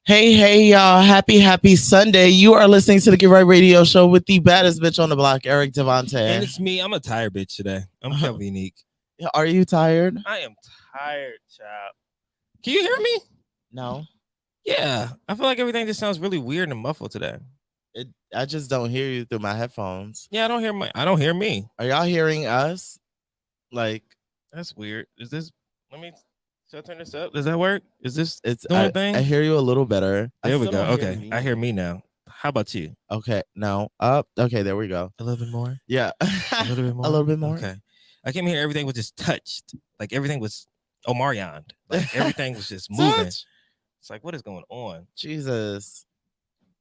Hey, y'all. Happy Sunday. You are listening to the Get Right Radio Show with the baddest bitch on the block, Eric Devante. And it's me. I'm a tired bitch today. I'm Kelvin Unique. Are you tired? I am tired, child. Can you hear me? No. Yeah. I feel like everything just sounds really weird and muffled today. I just don't hear you through my headphones. Yeah, I don't hear me. Are y'all hearing us? Like, that's weird. Should I turn this up? Does that work? Is this it's doing a thing? I hear you a little better. There we go. Okay. I hear me now. How about you? Okay. No. Up. Okay, there we go. A little bit more? Yeah. A little bit more. A little bit more. Okay. I came here, everything was just touched. Like everything was Omarion. Like everything was just moving. It's like, what is going on? Jesus.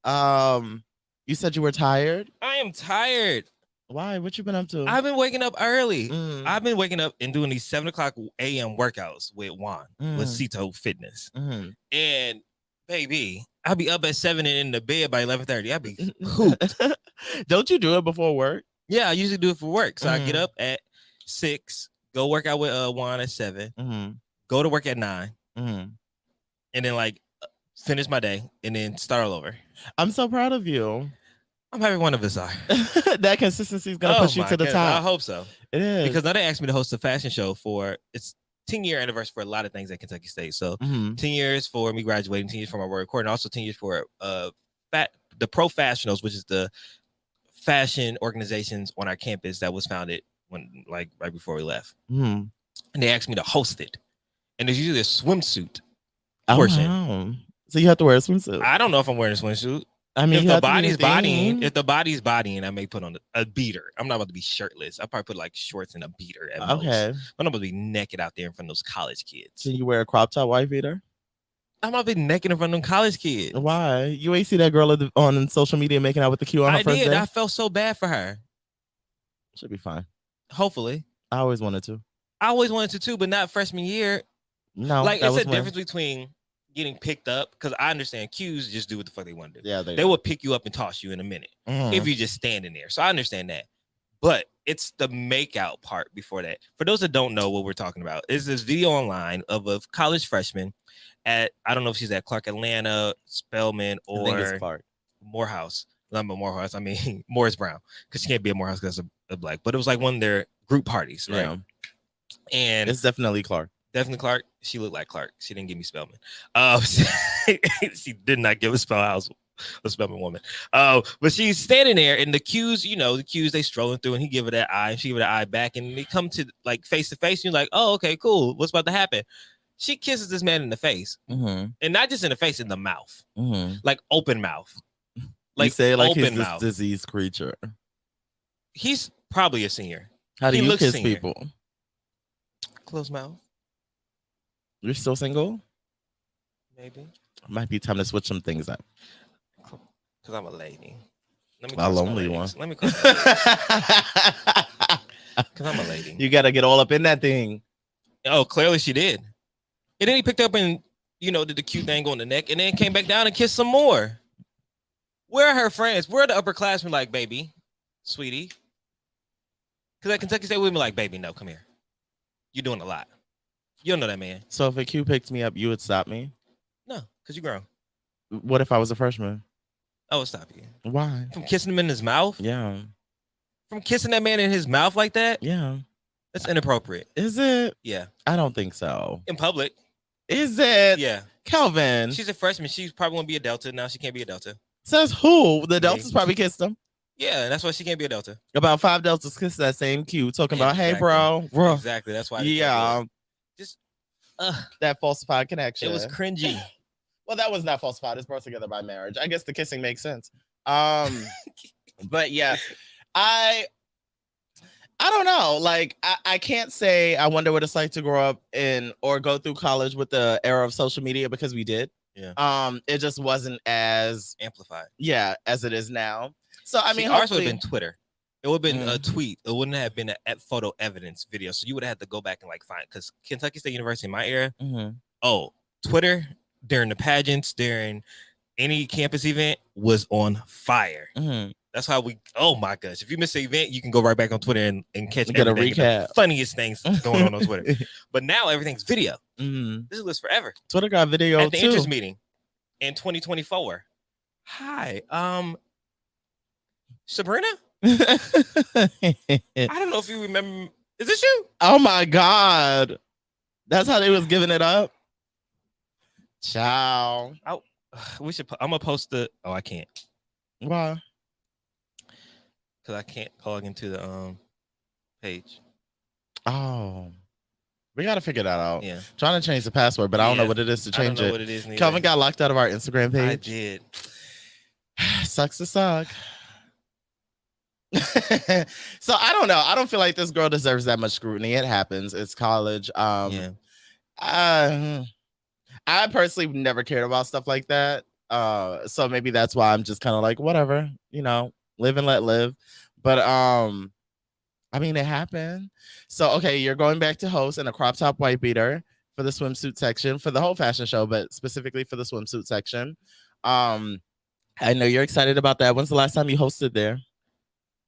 You said you were tired? I am tired. Why? What you been up to? I've been waking up early. I've been waking up and doing these 7 o'clock a.m. workouts with Juan, with Cito Fitness. And baby, I'll be up at 7 and in the bed by 11:30. I'll be hooped. Don't you do it before work? Yeah, I usually do it for work. So I get up at 6, go work out with Juan at 7, go to work at 9, and then finish my day and then start all over. I'm so proud of you. I'm happy one of us are. That consistency is going to push you to the top. I hope so. It is. Because now they asked me to host a fashion show for, it's 10-year anniversary for a lot of things at Kentucky State. So 10 years for me graduating, 10 years for my work recording, also 10 years for the Pro Fashionals, which is the fashion organizations on our campus that was founded right before we left. And they asked me to host it. And there's usually a swimsuit portion. Wow. So you have to wear a swimsuit. I don't know if I'm wearing a swimsuit. I mean, if the body's bodying, I may put on a beater. I'm not about to be shirtless. I'll probably put shorts and a beater at most. Okay. I'm not about to be naked out there in front of those college kids. Can you wear a crop top white beater? I'm not be naked in front of them college kids. Why? You ain't see that girl on social media making out with the Q on her first day? I felt so bad for her. Should be fine. Hopefully. I always wanted to. I always wanted to too, but not freshman year. No. It's a difference between getting picked up, because I understand Qs just do what the fuck they want to do. Yeah, they will pick you up and toss you in a minute if you're just standing there. So I understand that, but it's the makeout part before that. For those that don't know what we're talking about, is this video online of a college freshman at, I don't know if she's at Clark Atlanta, Spelman, or I think it's Clark. Morehouse. Not Morehouse. I mean Morris Brown, because she can't be at Morehouse because a black. But it was one of their group parties, right? Yeah. And it's definitely Clark. Definitely Clark. She looked like Clark. She didn't give me Spelman. She did not give a Spelman woman. But she's standing there, and the Qs, the Qs, they strolling through, and he give her that eye, and she give her that eye back, and they come to face to face. And you're like, oh, okay, cool. What's about to happen? She kisses this man in the face, and not just in the face, in the mouth, open mouth. You say he's this diseased creature. He's probably a senior. How do you kiss people? Closed mouth. You're still single? Maybe. Might be time to switch some things up. Because I'm a lady. A lonely one. Let me call because I'm a lady. You got to get all up in that thing. Oh, clearly she did. And then he picked up and, did the cute thing on the neck, and then came back down and kissed some more. Where are her friends? Where are the upperclassmen baby, sweetie? Because at Kentucky State, we'd be baby, no, come here. You're doing a lot. You don't know that man. So if a Q picked me up, you would stop me? No, because you're grown. What if I was a freshman? I would stop you. Why? From kissing him in his mouth? Yeah. From kissing that man in his mouth like that? Yeah. That's inappropriate. Is it? Yeah. I don't think so. In public. Is it? Yeah. Calvin. She's a freshman. She's probably going to be a Delta. Now she can't be a Delta. Says who? The Deltas probably kissed him. Yeah, that's why she can't be a Delta. About 5 Deltas kissed that same Q talking about, hey, bro. Exactly. That's why. Yeah. That falsified connection. It was cringy. Well, that was not falsified. It's brought together by marriage. I guess the kissing makes sense. But yeah, I don't know. I can't say I wonder what it's like to grow up in or go through college with the era of social media, because we did. Yeah. It just wasn't as amplified. Yeah, as it is now. So I mean, ours would have been Twitter. It would have been a tweet. It wouldn't have been a photo evidence video. So you would have had to go back and find, because Kentucky State University in my era, Twitter during the pageants, during any campus event was on fire. That's how oh my gosh. If you miss the event, you can go right back on Twitter and catch get a recap. Funniest things going on Twitter. But now everything's video. This lives forever. Twitter got video at the interest meeting. in 2024. Hi, Sabrina. I don't know if you remember. Is this you? Oh my God. That's how they was giving it up. Ciao. We should. I'm gonna post the. Oh, I can't Why? because I can't log into the page. Oh. We gotta figure that out. Yeah. Trying to change the password, but I don't know Yeah. what it is to I don't change know it. what it is. neither. Kelvin got locked out of our Instagram page. I did. Sucks to suck. So I don't know. I don't feel like this girl deserves that much scrutiny. It happens. It's college. Yeah. I personally never cared about stuff like that. So maybe that's why I'm just kind of like, whatever, you know, live and let live. But I mean, it happened. So okay, you're going back to host in a crop top white beater for the swimsuit section for the whole fashion show, but specifically for the swimsuit section. I know you're excited about that. When's the last time you hosted there?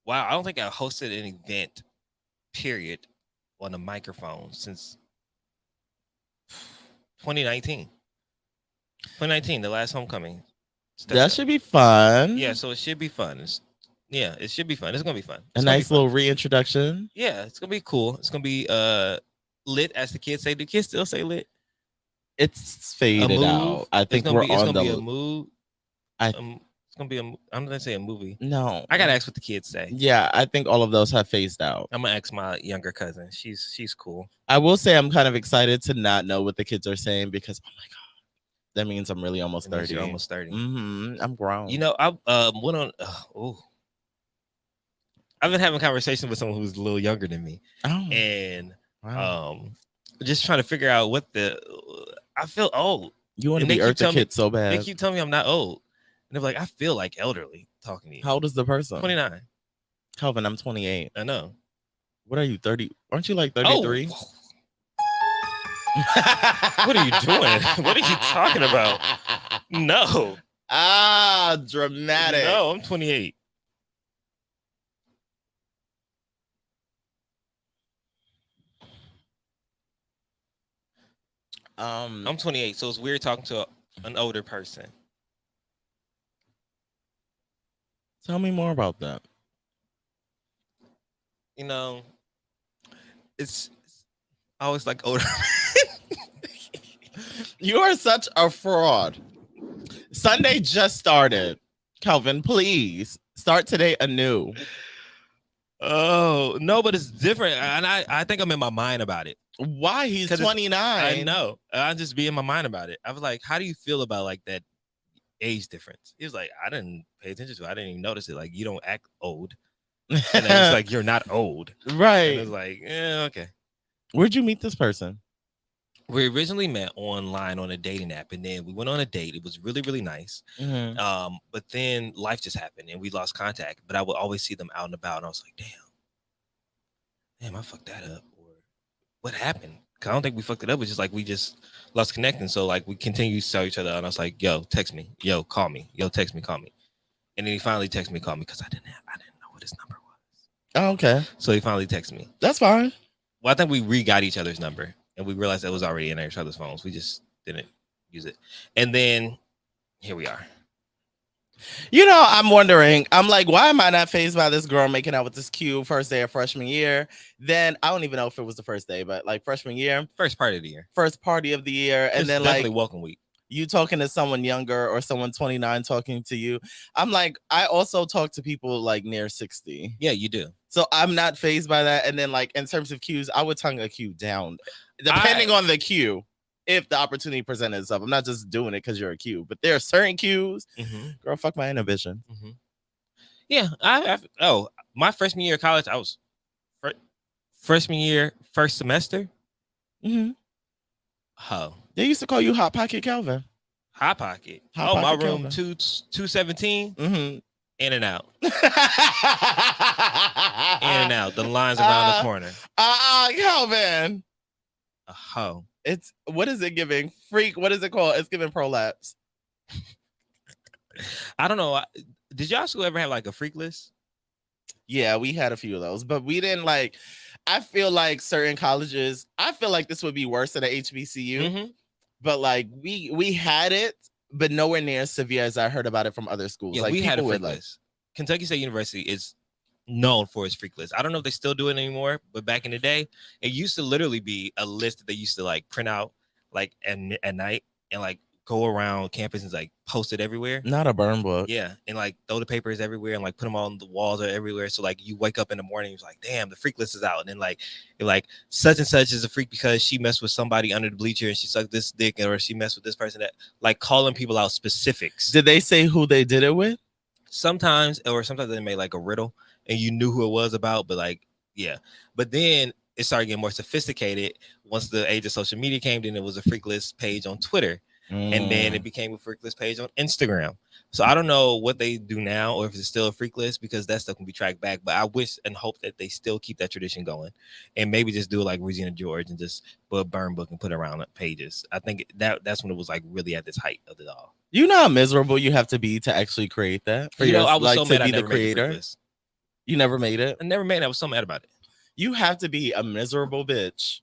Wow, I don't think I hosted an event, period, on a microphone since 2019. 2019, the last homecoming. That should be fun. Yeah, so it should be fun. It should be fun. It's gonna be fun. A nice little reintroduction. Yeah, it's gonna be cool. It's gonna be lit, as the kids say. Do kids still say lit? It's faded out. I think we're on the mood. It's gonna be I'm gonna say a movie. No, I gotta ask what the kids say. Yeah, I think all of those have phased out. I'm gonna ask my younger cousin. She's cool. I will say I'm kind of excited to not know what the kids are saying because oh my God, that means I'm really almost 30. You're almost 30. I'm grown. You know, I went on. I've been having conversations with someone who's a little younger than me, and just trying to figure out what I feel old. You want to be Eartha Kitt so bad. They keep telling me I'm not old. And they're like, I feel like elderly talking to you. How old is the person? 29. Calvin, I'm 28. I know. What are you, 30? Aren't you like 33? Oh. What are you doing? What are you talking about? No. Dramatic. No, I'm 28. I'm 28, so it's weird talking to an older person. Tell me more about that. You know, it's always like older. You are such a fraud. Sunday just started. Calvin, please start today anew. Oh, no, but it's different. And I think I'm in my mind about it. Why? He's 29. I know. I just be in my mind about it. I was like, how do you feel about like that age difference? He was like, I didn't pay attention to it. I didn't even notice it. Like, you don't act old. And then it's like, you're not old. Right. And it was like, yeah, okay. Where'd you meet this person? We originally met online on a dating app, and then we went on a date. It was really, really nice. Mm-hmm. But then life just happened, and we lost contact. But I would always see them out and about, and I was like, damn, I fucked that up. Or what happened? Because I don't think we fucked it up. It's just like we just lost connecting. So like we continued to tell each other, and I was like, yo, text me. Yo, call me. Yo, text me, call me. And then he finally texted me, called me, because I didn't know what his number was. Oh, okay. So he finally texted me. That's fine. Well, I think we re-got each other's number. And we realized that was already in each other's phones. We just didn't use it. And then here we are. You know, I'm wondering, I'm like, why am I not fazed by this girl making out with this Q first day of freshman year? Then I don't even know if it was the first day, but like freshman year. First party of the year. First party of the year. And then definitely like welcome week. You talking to someone younger or someone 29 talking to you. I'm like, I also talk to people like near 60. Yeah, you do. So I'm not fazed by that. And then like in terms of cues, I would tongue a cue down. Depending on the cue, if the opportunity presented itself. I'm not just doing it because you're a cue, but there are certain cues. Girl, fuck my inhibition. Yeah, my freshman year of college, I was freshman year, first semester. Oh, they used to call you Hot Pocket Calvin. Hot Pocket. Hot my Pocket room Calvin. 217. In and out. In and out. The lines around the corner. Calvin. A hoe. It's what is it giving? Freak. What is it called? It's giving prolapse. I don't know. Did y'all still ever have like a freak list? Yeah, we had a few of those, but we didn't like. I feel like certain colleges. I feel like this would be worse at a HBCU, but like we had it, but nowhere near as severe as I heard about it from other schools. Yeah, like we had a people freak would like, list. Kentucky State University is known for its freak list. I don't know if they still do it anymore, but back in the day, it used to literally be a list that they used to like print out like at night and like go around campus and like post it everywhere. not a burn book. Yeah, and like throw the papers everywhere and like put them on the walls or everywhere. So like you wake up in the morning, it's like, damn, the freak list is out, and then like you're like such and such is a freak because she messed with somebody under the bleacher and she sucked this dick, or she messed with this person. That like calling people out specifics. Did they say who they did it with? Sometimes they made like a riddle and you knew who it was about, but like, yeah. But then it started getting more sophisticated once the age of social media came. Then it was a freak list page on Twitter, and then it became a freak list page on Instagram. So I don't know what they do now or if it's still a freak list because that stuff can be tracked back. But I wish and hope that they still keep that tradition going and maybe just do it like Regina George and just put a burn book and put it around pages. I think that's when it was like really at this height of it all. You know how miserable you have to be to actually create that for I was like so to mad I be the never made the freak creator. list. You never made it. I never made it. I was so mad about it. You have to be a miserable bitch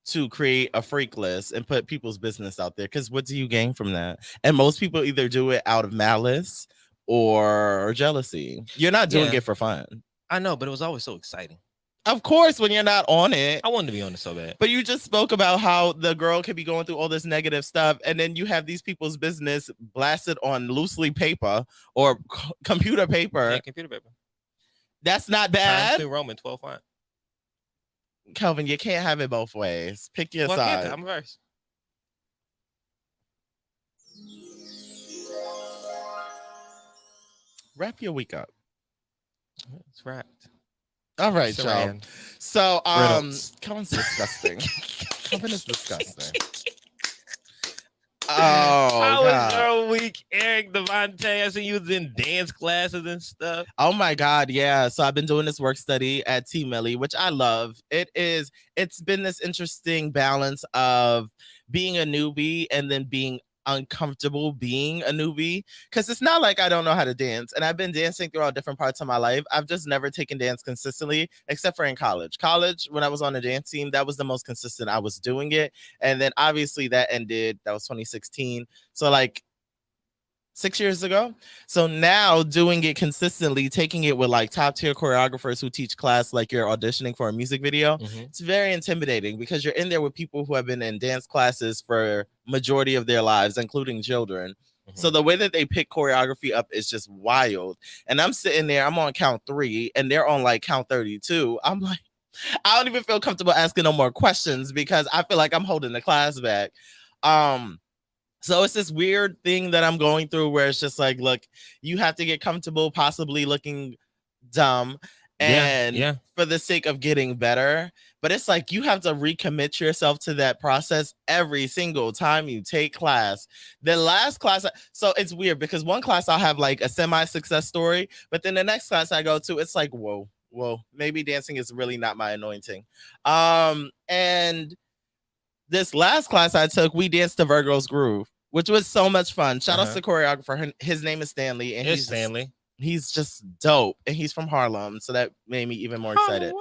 to create a freak list and put people's business out there. Because what do you gain from that? And most people either do it out of malice or jealousy. You're not doing it for fun. I know, but it was always so exciting. Of course, when you're not on it. I wanted to be on it so bad. But you just spoke about how the girl could be going through all this negative stuff, and then you have these people's business blasted on loosely paper or computer paper. Yeah, computer paper. That's not bad. Times New Roman 12 font. Kelvin, you can't have it both ways. Pick your side. I'm verse. Wrap your week up. It's wrapped. All right, y'all. So, Kelvin's disgusting. Kelvin is disgusting. Oh, how was your week, Eric Devontae? I see you was in dance classes and stuff. Oh my God, yeah. So I've been doing this work study at T Millie, which I love. It's been this interesting balance of being a newbie and then being uncomfortable being a newbie, because it's not like I don't know how to dance, and I've been dancing throughout different parts of my life. I've just never taken dance consistently, except for in college. When I was on the dance team, that was the most consistent I was doing it, and then obviously that ended. That was 2016, so like 6 years ago. So now doing it consistently, taking it with like top tier choreographers who teach class like you're auditioning for a music video, it's very intimidating because you're in there with people who have been in dance classes for majority of their lives, including children. So the way that they pick choreography up is just wild. And I'm sitting there, I'm on count 3 and they're on like count 32. I'm like, I don't even feel comfortable asking no more questions because I feel like I'm holding the class back. So it's this weird thing that I'm going through where it's just like, look, you have to get comfortable, possibly looking dumb, and for the sake of getting better. But it's like you have to recommit yourself to that process every single time you take class. The last class, so it's weird because one class I'll have like a semi-success story, but then the next class I go to, it's like, whoa, maybe dancing is really not my anointing. And this last class I took, we danced to Virgo's Groove, which was so much fun. Shout out to the choreographer. His name is Stanley. And he's just dope. And he's from Harlem. So that made me even more excited.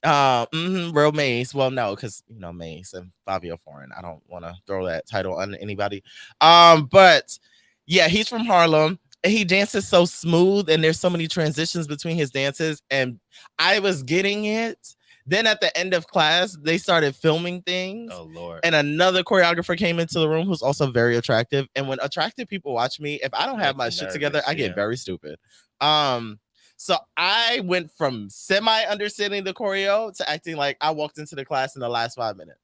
Real Mace. Well, no, because Mace and Fabio Foreign. I don't want to throw that title on anybody. But yeah, he's from Harlem. And he dances so smooth. And there's so many transitions between his dances. And I was getting it. Then at the end of class, they started filming things. Oh, Lord. And another choreographer came into the room who's also very attractive. And when attractive people watch me, if I don't have my shit together, I get very stupid. So I went from semi-understanding the choreo to acting like I walked into the class in the last 5 minutes.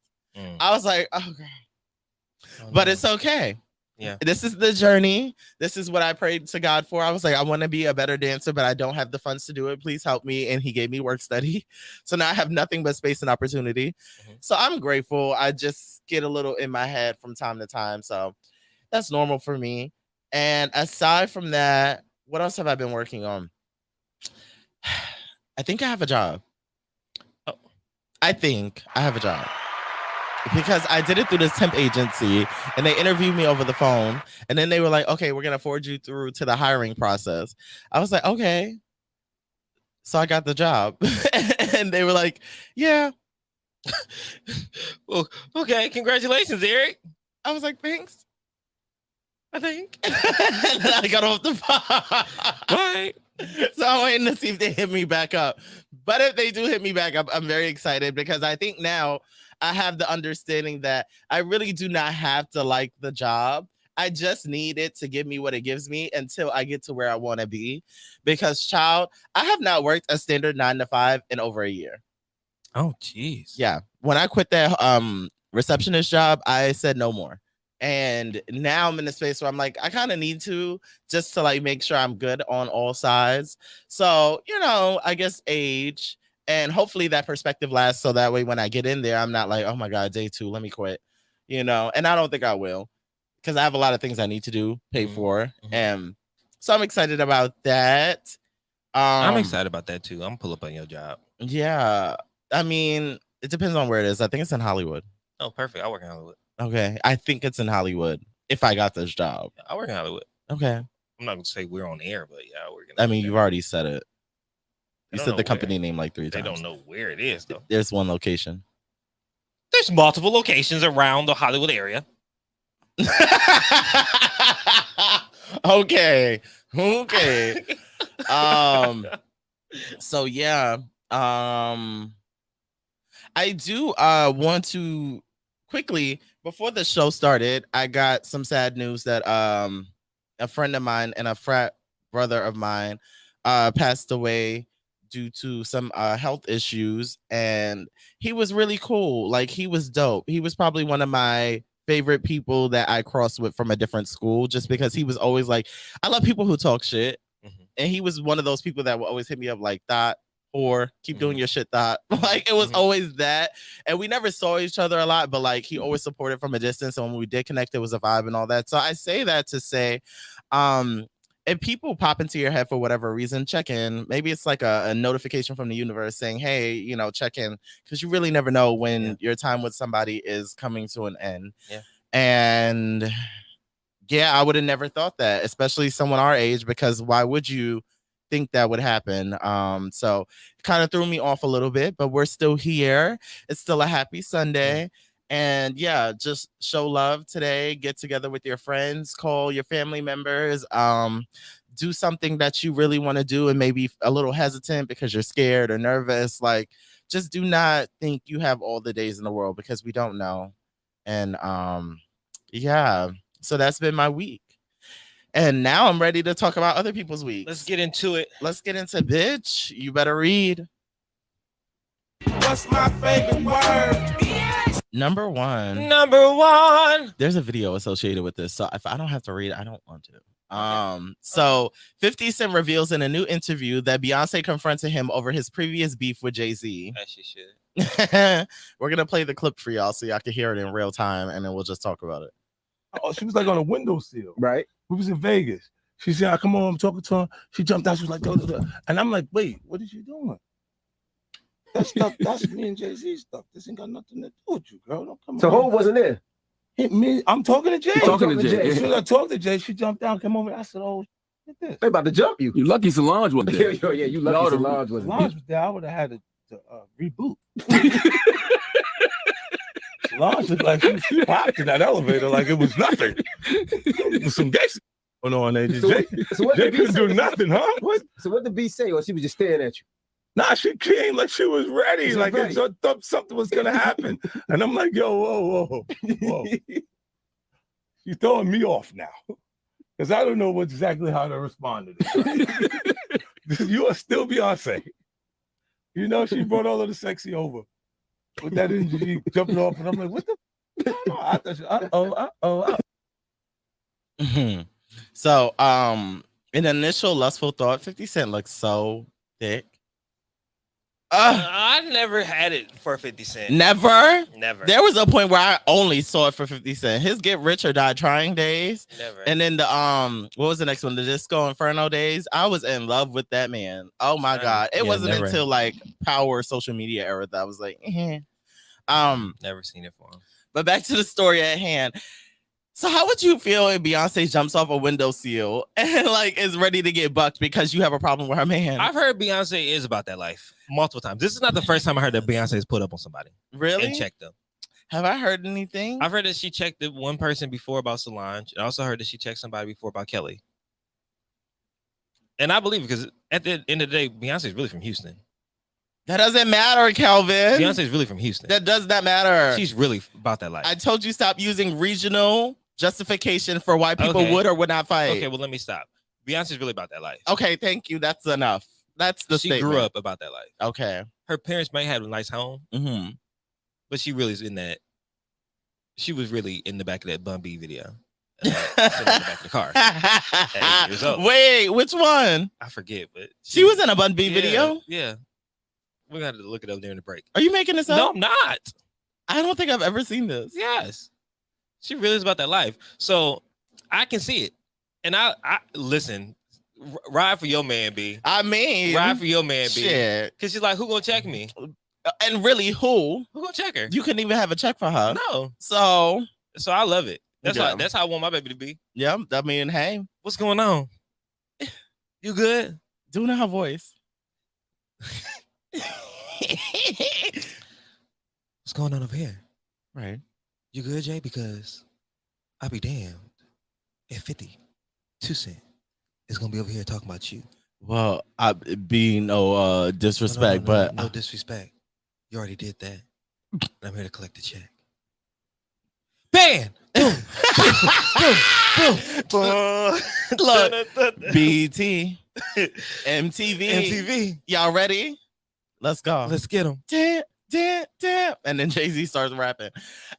I was like, oh, God. But it's okay. Yeah, this is the journey. This is what I prayed to God for. I was like, I want to be a better dancer, but I don't have the funds to do it. Please help me. And he gave me work study. So now I have nothing but space and opportunity. So I'm grateful. I just get a little in my head from time to time. So that's normal for me. And aside from that, what else have I been working on? I think I have a job. I think I have a job. Because I did it through this temp agency and they interviewed me over the phone. And then they were like, okay, we're going to forward you through to the hiring process. I was like, okay. So I got the job. And they were like, yeah. Well, okay. Congratulations, Eric. I was like, thanks. I think. And then I got off the phone. Right. So I'm waiting to see if they hit me back up. But if they do hit me back up, I'm very excited because I think now I have the understanding that I really do not have to like the job. I just need it to give me what it gives me until I get to where I want to be. Because, child, I have not worked a standard 9 to 5 in over a year. Oh, jeez. Yeah. When I quit that receptionist job, I said no more. And now I'm in a space where I'm like, I kind of need to just to like make sure I'm good on all sides. So, I guess age and hopefully that perspective lasts. So that way when I get in there, I'm not like, oh my God, day 2, let me quit, and I don't think I will because I have a lot of things I need to do, pay for. And so I'm excited about that. I'm excited about that too. I'm gonna pull up on your job. Yeah. I mean, it depends on where it is. I think it's in Hollywood. Oh, perfect. I work in Hollywood. Okay. I think it's in Hollywood if I got this job. I work in Hollywood. Okay. I'm not gonna say we're on air, but yeah, I work in Hollywood. I mean, you've already said it. You said the company name like 3 times. They don't know where it is, though. There's one location. There's multiple locations around the Hollywood area. Okay. So yeah. I do want to quickly, before the show started, I got some sad news that a friend of mine and a frat brother of mine passed away due to some health issues, and he was really cool. Like, he was dope. He was probably one of my favorite people that I crossed with from a different school, just because he was always like, I love people who talk shit. And he was one of those people that would always hit me up like, "Thought, or keep doing your shit, Thought." Like, it was always that. And we never saw each other a lot, but like, he always supported from a distance. And when we did connect, it was a vibe and all that. So I say that to say, if people pop into your head for whatever reason, check in. Maybe it's like a notification from the universe saying, hey, check in, because you really never know when your time with somebody is coming to an end. Yeah. And yeah, I would have never thought that, especially someone our age, because why would you think that would happen? So it kind of threw me off a little bit, but we're still here. It's still a happy Sunday. And yeah, just show love today. Get together with your friends, call your family members, do something that you really want to do and maybe a little hesitant because you're scared or nervous. Like, just do not think you have all the days in the world, because we don't know. And yeah, so that's been my week. And now I'm ready to talk about other people's weeks. Let's get into it. Let's get into bitch. You better read. What's my favorite word? Number one. There's a video associated with this, so if I don't have to read, I don't want to. So 50 Cent reveals in a new interview that Beyonce confronted him over his previous beef with Jay-Z. As she should. We're gonna play the clip for y'all so y'all can hear it in real time, and then we'll just talk about it. Oh, she was like on a windowsill. Right. We was in Vegas. She said, "I come on, I'm talking to her." She jumped out. She was like, "Duh, duh, duh." And I'm like, "Wait, what is you doing?" That stuff, that's me and Jay-Z stuff. This ain't got nothing to do with you, girl. Don't come So on. who wasn't there? I'm talking to Jay. You're talking to Jay. As soon as I talked to Jay, she jumped down, came over. I said, "Oh, look at this." They about to jump you. You lucky Solange wasn't there. Yeah, you lucky Solange wasn't Solange was there. I would have had to reboot. Solange looked like she popped in that elevator like it was nothing. There was some gangster going on there. Jay couldn't do nothing, huh? So what did B say? Or she was just staring at you? Nah, she came like she was ready. Like ready. I thought something was gonna happen. And I'm like, yo, whoa. She's throwing me off now. Because I don't know exactly how to respond to this. You are still Beyonce. She brought all of the sexy over. With that energy jumping off, and I'm like, what the? I thought So, an initial lustful thought, 50 Cent looks so thick. I never had it for 50 Cent. Never? Never. There was a point where I only saw it for 50 Cent. His Get Rich or Die Trying days. Never. And then the what was the next one? The Disco Inferno days. I was in love with that man. Oh my God. It wasn't until like power social media era that I was like, never seen it for him. But back to the story at hand. So how would you feel if Beyonce jumps off a windowsill and like is ready to get bucked because you have a problem with her man? I've heard Beyonce is about that life multiple times. This is not the first time I heard that Beyonce has put up on somebody. Really? And checked them. Have I heard anything? I've heard that she checked the one person before about Solange. I also heard that she checked somebody before about Kelly. And I believe it because at the end of the day, Beyonce is really from Houston. That doesn't matter, Kelvin. Beyonce is really from Houston. That does not matter. She's really about that life. I told you stop using regional justification for why people Okay. would or would not fight. Okay, well, let me stop. Beyonce's really about that life. Okay, thank you. That's enough. That's the She statement. grew up about that life. Okay. Her parents might have a nice home, Mm-hmm. but she really is in that. She was really in the back of that Bun B video. Sitting in the back of the car. 8 years old. Wait, which one? I forget, but She was in a Bun B video? Yeah. We're going to look it up during the break. Are you making this up? No, I'm not. I don't think I've ever seen this. Yes. She really is about that life. So I can see it. And I listen, ride for your man, B. I mean, Ride for your man, B. shit. Because she's like, who gonna check me? And really, who? Who gonna check her? You couldn't even have a check for her. No. So, So I love it. Yeah. That's how I want my baby to be. yeah, I mean, hey, What's going on? You good? doing her voice. What's going on over here? Right. You good, Jay? Because I'll be damned if 52 Cent is gonna be over here talking about you. Well, I be no disrespect, but no disrespect. You already did that. And I'm here to collect the check. Bam! Boom! boom! Boom! Look, BT, MTV, MTV. y'all ready? Let's go. Let's get them. Damn, damn, damn. And then Jay-Z starts rapping.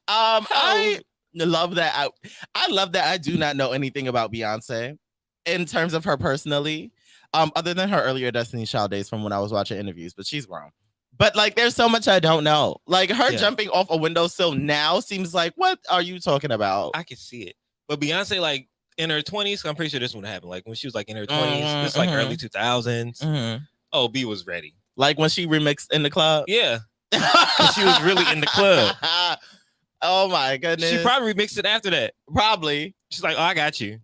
I love that. I love that I do not know anything about Beyonce in terms of her personally, other than her earlier Destiny's Child days from when I was watching interviews, but she's grown. But like, there's so much I don't know. Like her Yeah. jumping off a windowsill now seems like, what are you talking about? I can see it. But Beyonce, like in her 20s, I'm pretty sure this one happened. Like when she was like in her 20s, this is like early 2000s. Mhm. Oh, B was ready. Like when she remixed In the Club. Yeah. She was really in the club. Oh my goodness. She probably remixed it after that. probably. She's like, oh, I got you.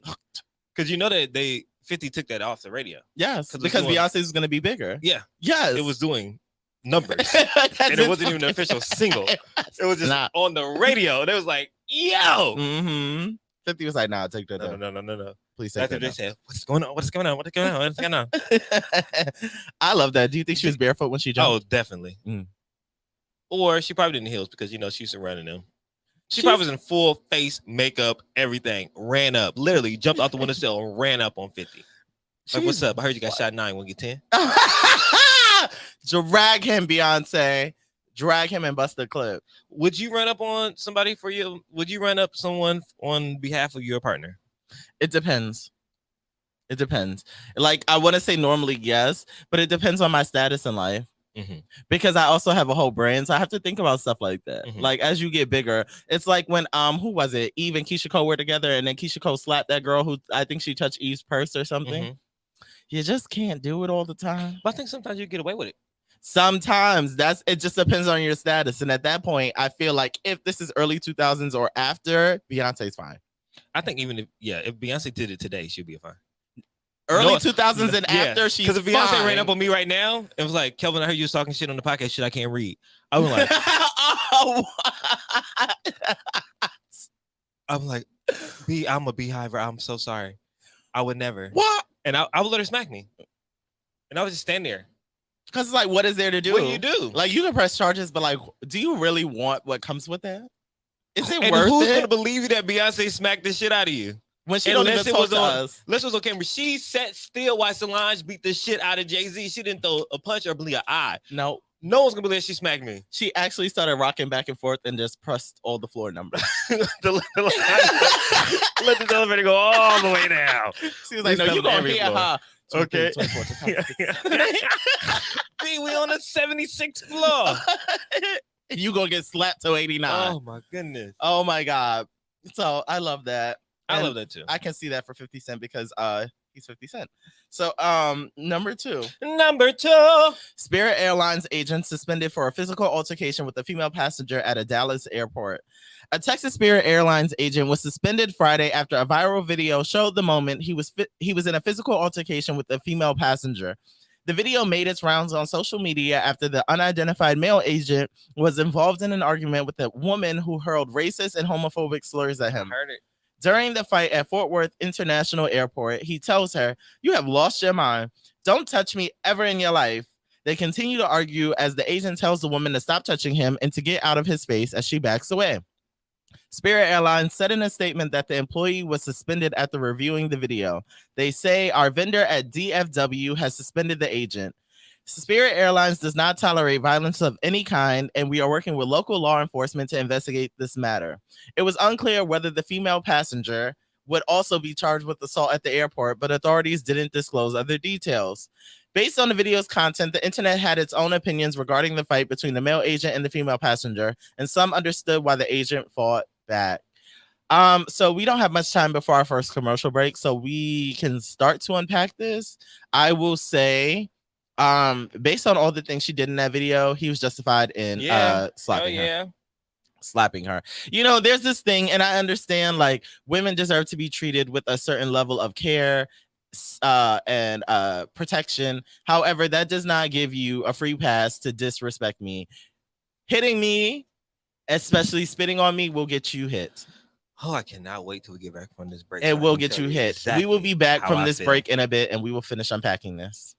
Because you know that 50 took that off the radio. Yes, 'Cause it's because doing- Beyonce is going to be bigger. Yeah. Yes. It was doing numbers. And it wasn't even an official single. It was just not. on the radio. And it was like, yo. Mm-hmm. 50 was like, nah, take that out. No. Please take After that they out. said, what's going on? What's going on? What's going on? What's going on? I love that. Do you think she was barefoot when she Oh, jumped? definitely. Mm. Or she probably didn't heels because, you know, she used to run in them. She She's- probably was in full face, makeup, everything. Ran up, literally jumped out the windowsill and ran up on 50. Like, what's up? I heard you got shot 9. Want to get 10? Drag him, Beyonce. Drag him and bust the clip. Would you run up on somebody for you? Would you run up someone on behalf of your partner? It depends. It depends. Like, I want to say normally yes, but it depends on my status in life. Mhm. Because I also have a whole brand, so I have to think about stuff like that. Mhm. Like as you get bigger, it's like when who was it? Eve and Keisha Cole were together, and then Keisha Cole slapped that girl who I think she touched Eve's purse or something. Mhm. You just can't do it all the time. But I think sometimes you get away with it. Sometimes it just depends on your status, and at that point, I feel like if this is early 2000s or after, Beyonce's fine. I think even if Beyonce did it today, she'd be fine. Early No, 2000s and after, she's because if Beyonce fine. ran up on me right now, it was like, Kelvin, I heard you was talking shit on the podcast. Shit, I can't read. I was like, Oh, I'm like, I'm a beehive. I'm so sorry. I would never. what? And I would let her smack me. And I would just stand there. Because it's like, what is there to do? What do you do? Like, you can press charges, but like, do you really want what comes with that? Is it and worth who's it? gonna believe you that Beyonce smacked the shit out of you? When she don't unless even it talk was to on- us. Unless it was on camera. She sat still while Solange beat the shit out of Jay-Z. She didn't throw a punch or blink an eye. No, No one's gonna believe she smacked me. she actually started rocking back and forth and just pressed all the floor numbers. Let the elevator go all the way down. She was like, This no, you comes gonna every hear floor. her. Okay. 24, 25. See, we on the 76th floor. You gonna get slapped to 89. Oh my goodness. Oh my God. So I love that. I And love that too. I can see that for 50 Cent because he's 50 Cent. So number 2. Number 2. Spirit Airlines agent suspended for a physical altercation with a female passenger at a Dallas airport. A Texas Spirit Airlines agent was suspended Friday after a viral video showed the moment he was in a physical altercation with a female passenger. The video made its rounds on social media after the unidentified male agent was involved in an argument with a woman who hurled racist and homophobic slurs at I him. heard it. During the fight at Fort Worth International Airport, he tells her, "You have lost your mind. Don't touch me ever in your life." They continue to argue as the agent tells the woman to stop touching him and to get out of his face as she backs away. Spirit Airlines said in a statement that the employee was suspended after reviewing the video. They say our vendor at DFW has suspended the agent. Spirit Airlines does not tolerate violence of any kind, and we are working with local law enforcement to investigate this matter. It was unclear whether the female passenger would also be charged with assault at the airport, but authorities didn't disclose other details. Based on the video's content, the internet had its own opinions regarding the fight between the male agent and the female passenger, and some understood why the agent fought back. So we don't have much time before our first commercial break, so we can start to unpack this. I will say, based on all the things she did in that video, he was justified in slapping her. You know, there's this thing, and I understand like women deserve to be treated with a certain level of care and protection. However, that does not give you a free pass to disrespect me. Hitting me, especially spitting on me, will get you hit. Oh, I cannot wait till we get back from this break. It will get you hit. Exactly we will be back how from I this feel. break in a bit, and we will finish unpacking this.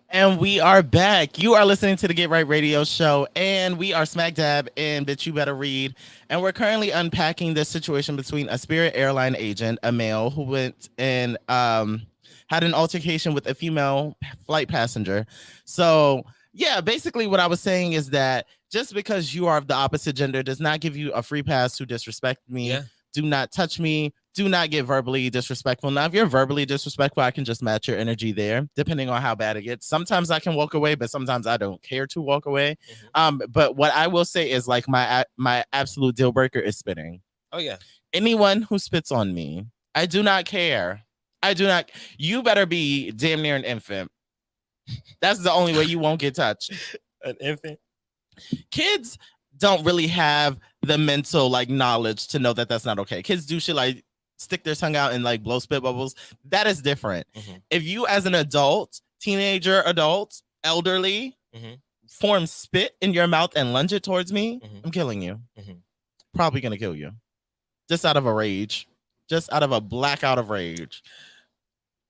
And we are back. You are listening to the Get Right Radio Show, and we are smack dab in Bitch You Better Read. And we're currently unpacking this situation between a Spirit Airline agent, a male, who went and had an altercation with a female flight passenger. So, yeah, basically what I was saying is that just because you are of the opposite gender does not give you a free pass to disrespect me. Yeah. Do not touch me. do not get verbally disrespectful. Now, if you're verbally disrespectful, I can just match your energy there, depending on how bad it gets. Sometimes I can walk away, but sometimes I don't care to walk away. But what I will say is like my absolute deal breaker is spitting. Oh yeah. Anyone who spits on me, I do not care. I do not. You better be damn near an infant. That's the only way you won't get touched. An infant. Kids don't really have the mental like knowledge to know that that's not okay. Kids do shit like stick their tongue out and like blow spit bubbles. That is different. If you as an adult, teenager, adult, elderly, form spit in your mouth and lunge it towards me, I'm killing you. Probably gonna kill you. Just out of a rage. Just out of a blackout of rage.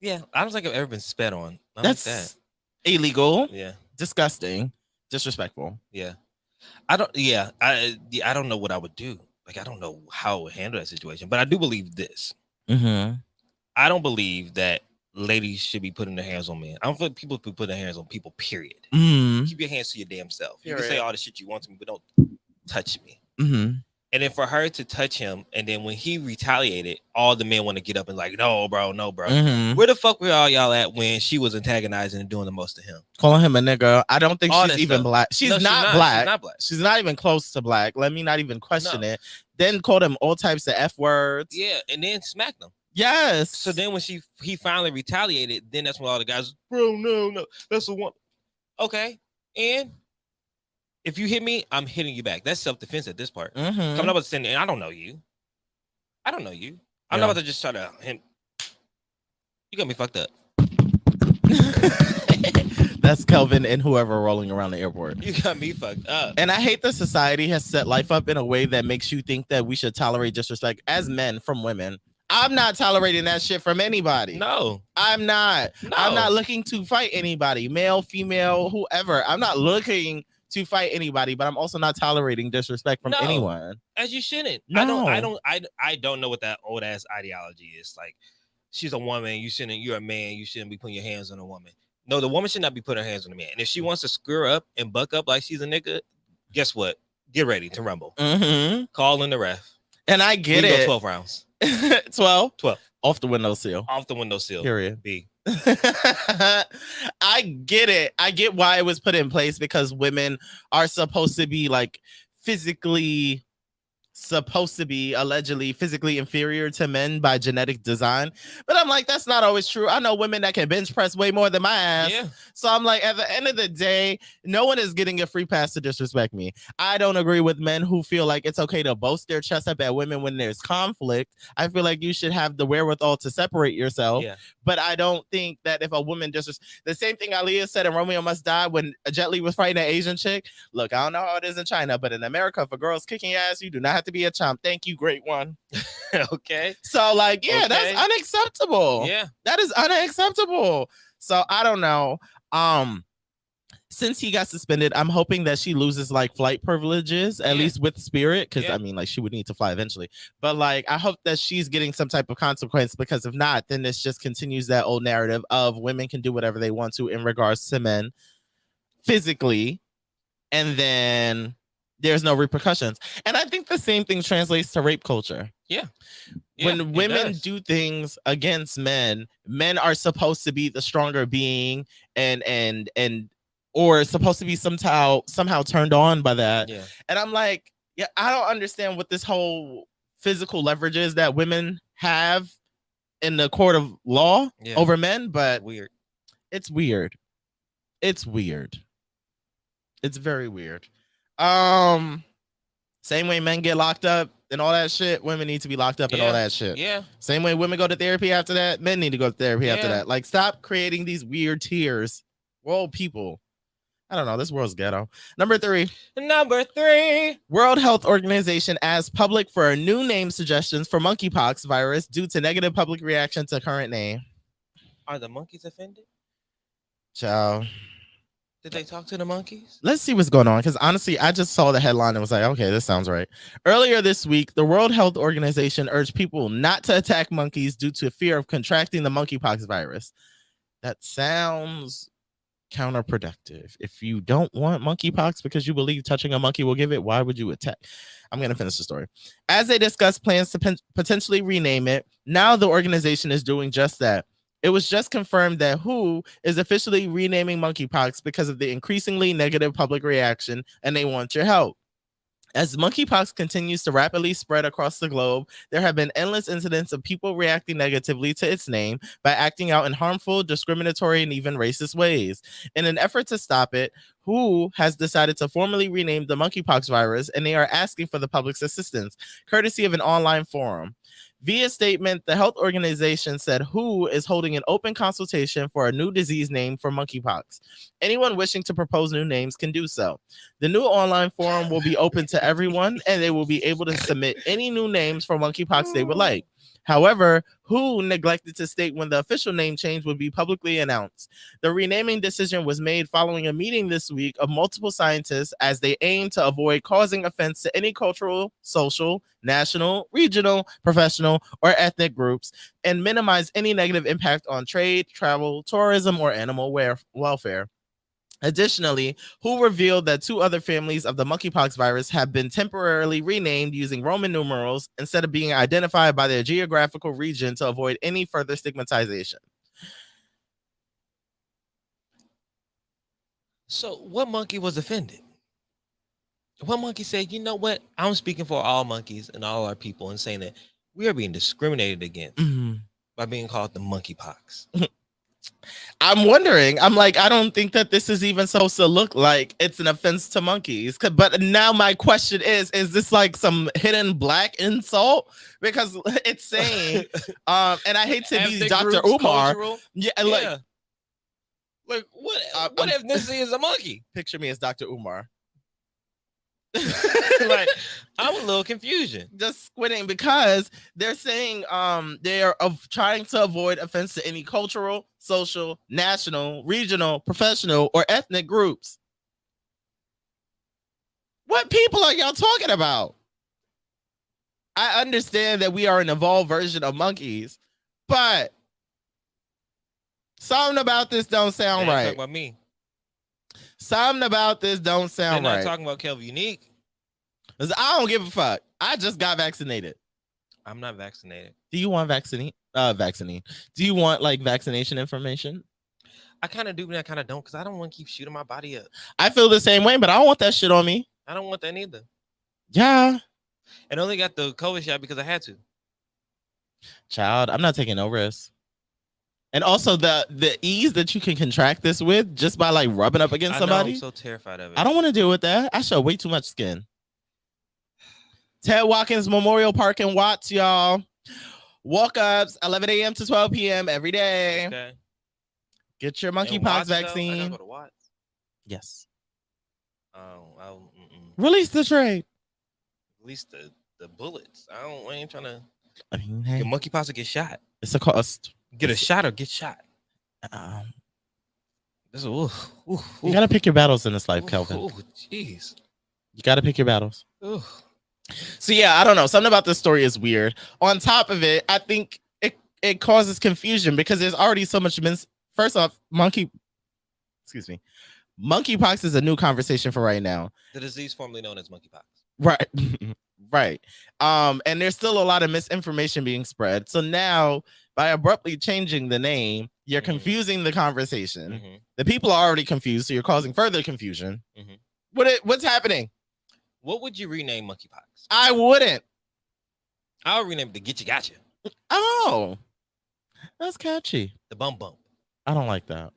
Yeah, I don't think I've ever been spat on. That's Like that. illegal. Yeah. Disgusting. Disrespectful. Yeah. I don't know what I would do. Like I don't know how I would handle that situation. But I do believe this. I don't believe that ladies should be putting their hands on men. I don't feel like people should put their hands on people, period. Keep your hands to your damn self. You can say all the shit you want to me, but don't touch me. And then for her to touch him, and then when he retaliated, all the men want to get up and like, no, bro. Where the fuck were all y'all at when she was antagonizing and doing the most to him? Calling him a nigga. I don't think All she's that even stuff. black. She's No, not black. She's not black. She's not even close to black. Let me not even question No. it. Then called him all types of F words. Yeah, and then smacked him. Yes. So then when he finally retaliated, then that's when all the guys, bro, no, that's the one. Okay, and if you hit me, I'm hitting you back. That's self-defense at this part. Coming up with saying, I don't know you. I'm not about to just try to him. You got me fucked up. That's Kelvin and whoever rolling around the airport. You got me fucked up. And I hate that society has set life up in a way that makes you think that we should tolerate disrespect as men from women. I'm not tolerating that shit from anybody. No, I'm not. No. I'm not looking to fight anybody, male, female, whoever. I'm not looking to fight anybody, but I'm also not tolerating disrespect from No. anyone. As you shouldn't. No. I don't know what that old ass ideology is. Like, she's a woman. You're a man. You shouldn't be putting your hands on a woman. No, the woman should not be putting her hands on a man. And if she wants to screw up and buck up like she's a nigga, guess what? Get ready to rumble. Call in the ref. And I get We go it. 12 rounds. 12? 12. Off the windowsill. Off the windowsill. Period. B. I get it. I get why it was put in place because women are supposed to be like allegedly physically inferior to men by genetic design. But I'm like, that's not always true. I know women that can bench press way more than my ass. Yeah. So I'm like, at the end of the day, no one is getting a free pass to disrespect me. I don't agree with men who feel like it's okay to boast their chest up at women when there's conflict. I feel like you should have the wherewithal to separate yourself. Yeah. But I don't think that if a woman just the same thing Aaliyah said in Romeo Must Die when Jet Li was fighting an Asian chick. Look, I don't know how it is in China, but in America, if a girl's kicking your ass, you do not have to be a chump. Thank you, great one. Okay. So, like, yeah, Okay. that's unacceptable. Yeah. That is unacceptable. So I don't know. Since he got suspended, I'm hoping that she loses like flight privileges, at least with Spirit, because I mean, like, she would need to fly eventually. But like, I hope that she's getting some type of consequence, because if not, then this just continues that old narrative of women can do whatever they want to in regards to men physically, and then there's no repercussions. And I think the same thing translates to rape culture. Yeah. When women do things against men, men are supposed to be the stronger being and or supposed to be somehow turned on by that. Yeah. And I'm like, yeah, I don't understand what this whole physical leverage is that women have in the court of law over men, but weird. It's weird. It's weird. It's very weird. Same way men get locked up and all that shit, women need to be locked up and all that shit. Yeah. Same way women go to therapy after that, men need to go to therapy after Yeah. that. Like, stop creating these weird tiers. We're all people. I don't know. This world's ghetto. Number 3. World Health Organization asks public for new name suggestions for monkeypox virus due to negative public reaction to current name. Are the monkeys offended? Ciao. Did they talk to the monkeys? Let's see what's going on, because honestly, I just saw the headline and was like, okay, this sounds right. Earlier this week, the World Health Organization urged people not to attack monkeys due to fear of contracting the monkeypox virus. That sounds counterproductive. If you don't want monkeypox because you believe touching a monkey will give it, why would you attack? I'm going to finish the story. As they discuss plans to potentially rename it, now the organization is doing just that. It was just confirmed that WHO is officially renaming monkeypox because of the increasingly negative public reaction, and they want your help. As monkeypox continues to rapidly spread across the globe, there have been endless incidents of people reacting negatively to its name by acting out in harmful, discriminatory, and even racist ways. In an effort to stop it, WHO has decided to formally rename the monkeypox virus, and they are asking for the public's assistance, courtesy of an online forum. Via statement, the health organization said WHO is holding an open consultation for a new disease name for monkeypox. Anyone wishing to propose new names can do so. The new online forum will be open to everyone, and they will be able to submit any new names for monkeypox they would like. However, WHO neglected to state when the official name change would be publicly announced. The renaming decision was made following a meeting this week of multiple scientists as they aim to avoid causing offense to any cultural, social, national, regional, professional, or ethnic groups and minimize any negative impact on trade, travel, tourism, or animal welfare. Additionally, WHO revealed that 2 other families of the monkeypox virus have been temporarily renamed using Roman numerals instead of being identified by their geographical region to avoid any further stigmatization. So what monkey was offended? What monkey said, you know what? I'm speaking for all monkeys and all our people and saying that we are being discriminated against by being called the monkeypox. I'm wondering. I'm like, I don't think that this is even supposed to look like it's an offense to monkeys. But now my question is this like some hidden black insult? Because it's saying, and I hate to be Dr. Umar. Yeah, like what ethnicity is a monkey? Picture me as Dr. Umar. Like, I'm a little confusion. Just squinting because they're saying they are trying to avoid offense to any cultural, social, national, regional, professional, or ethnic groups. What people are y'all talking about? I understand that we are an evolved version of monkeys, but something about this don't sound right. Talking about me. Something about this don't sound They're right. not talking about Kelvin Unique. I don't give a fuck. I just got vaccinated. I'm not vaccinated. Do you want vaccine? Do you want like vaccination information? I kind of do, but I kind of don't, because I don't want to keep shooting my body up. I feel the same way, but I don't want that shit on me. I don't want that either. Yeah. And only got the COVID shot because I had to. Child, I'm not taking no risks. And also the ease that you can contract this with just by like rubbing up against somebody. I'm so terrified of it. I don't want to deal with that. I show way too much skin. Ted Watkins Memorial Park in Watts, y'all. Walk-ups, 11 a.m. to 12 p.m. every day. Okay. Get your monkeypox vaccine. I gotta go to Watts. Yes. Oh, Release the trade. Release the bullets. I ain't trying to I mean, hey, get monkeypox or get shot. it's a cost. Get a shot or get shot. This is, You gotta pick your battles in this life, Kelvin. Oh, jeez. You gotta pick your battles. So yeah, I don't know. Something about this story is weird. On top of it, I think it causes confusion because there's already so much. First off, monkeypox is a new conversation for right now. The disease formerly known as monkeypox. Right. Right. And there's still a lot of misinformation being spread. So now by abruptly changing the name, you're confusing the conversation. The people are already confused, so you're causing further confusion. What's happening? What would you rename monkeypox? I wouldn't. I'll rename it the Get You Gotcha. Oh, that's catchy. The Bump Bump. I don't like that.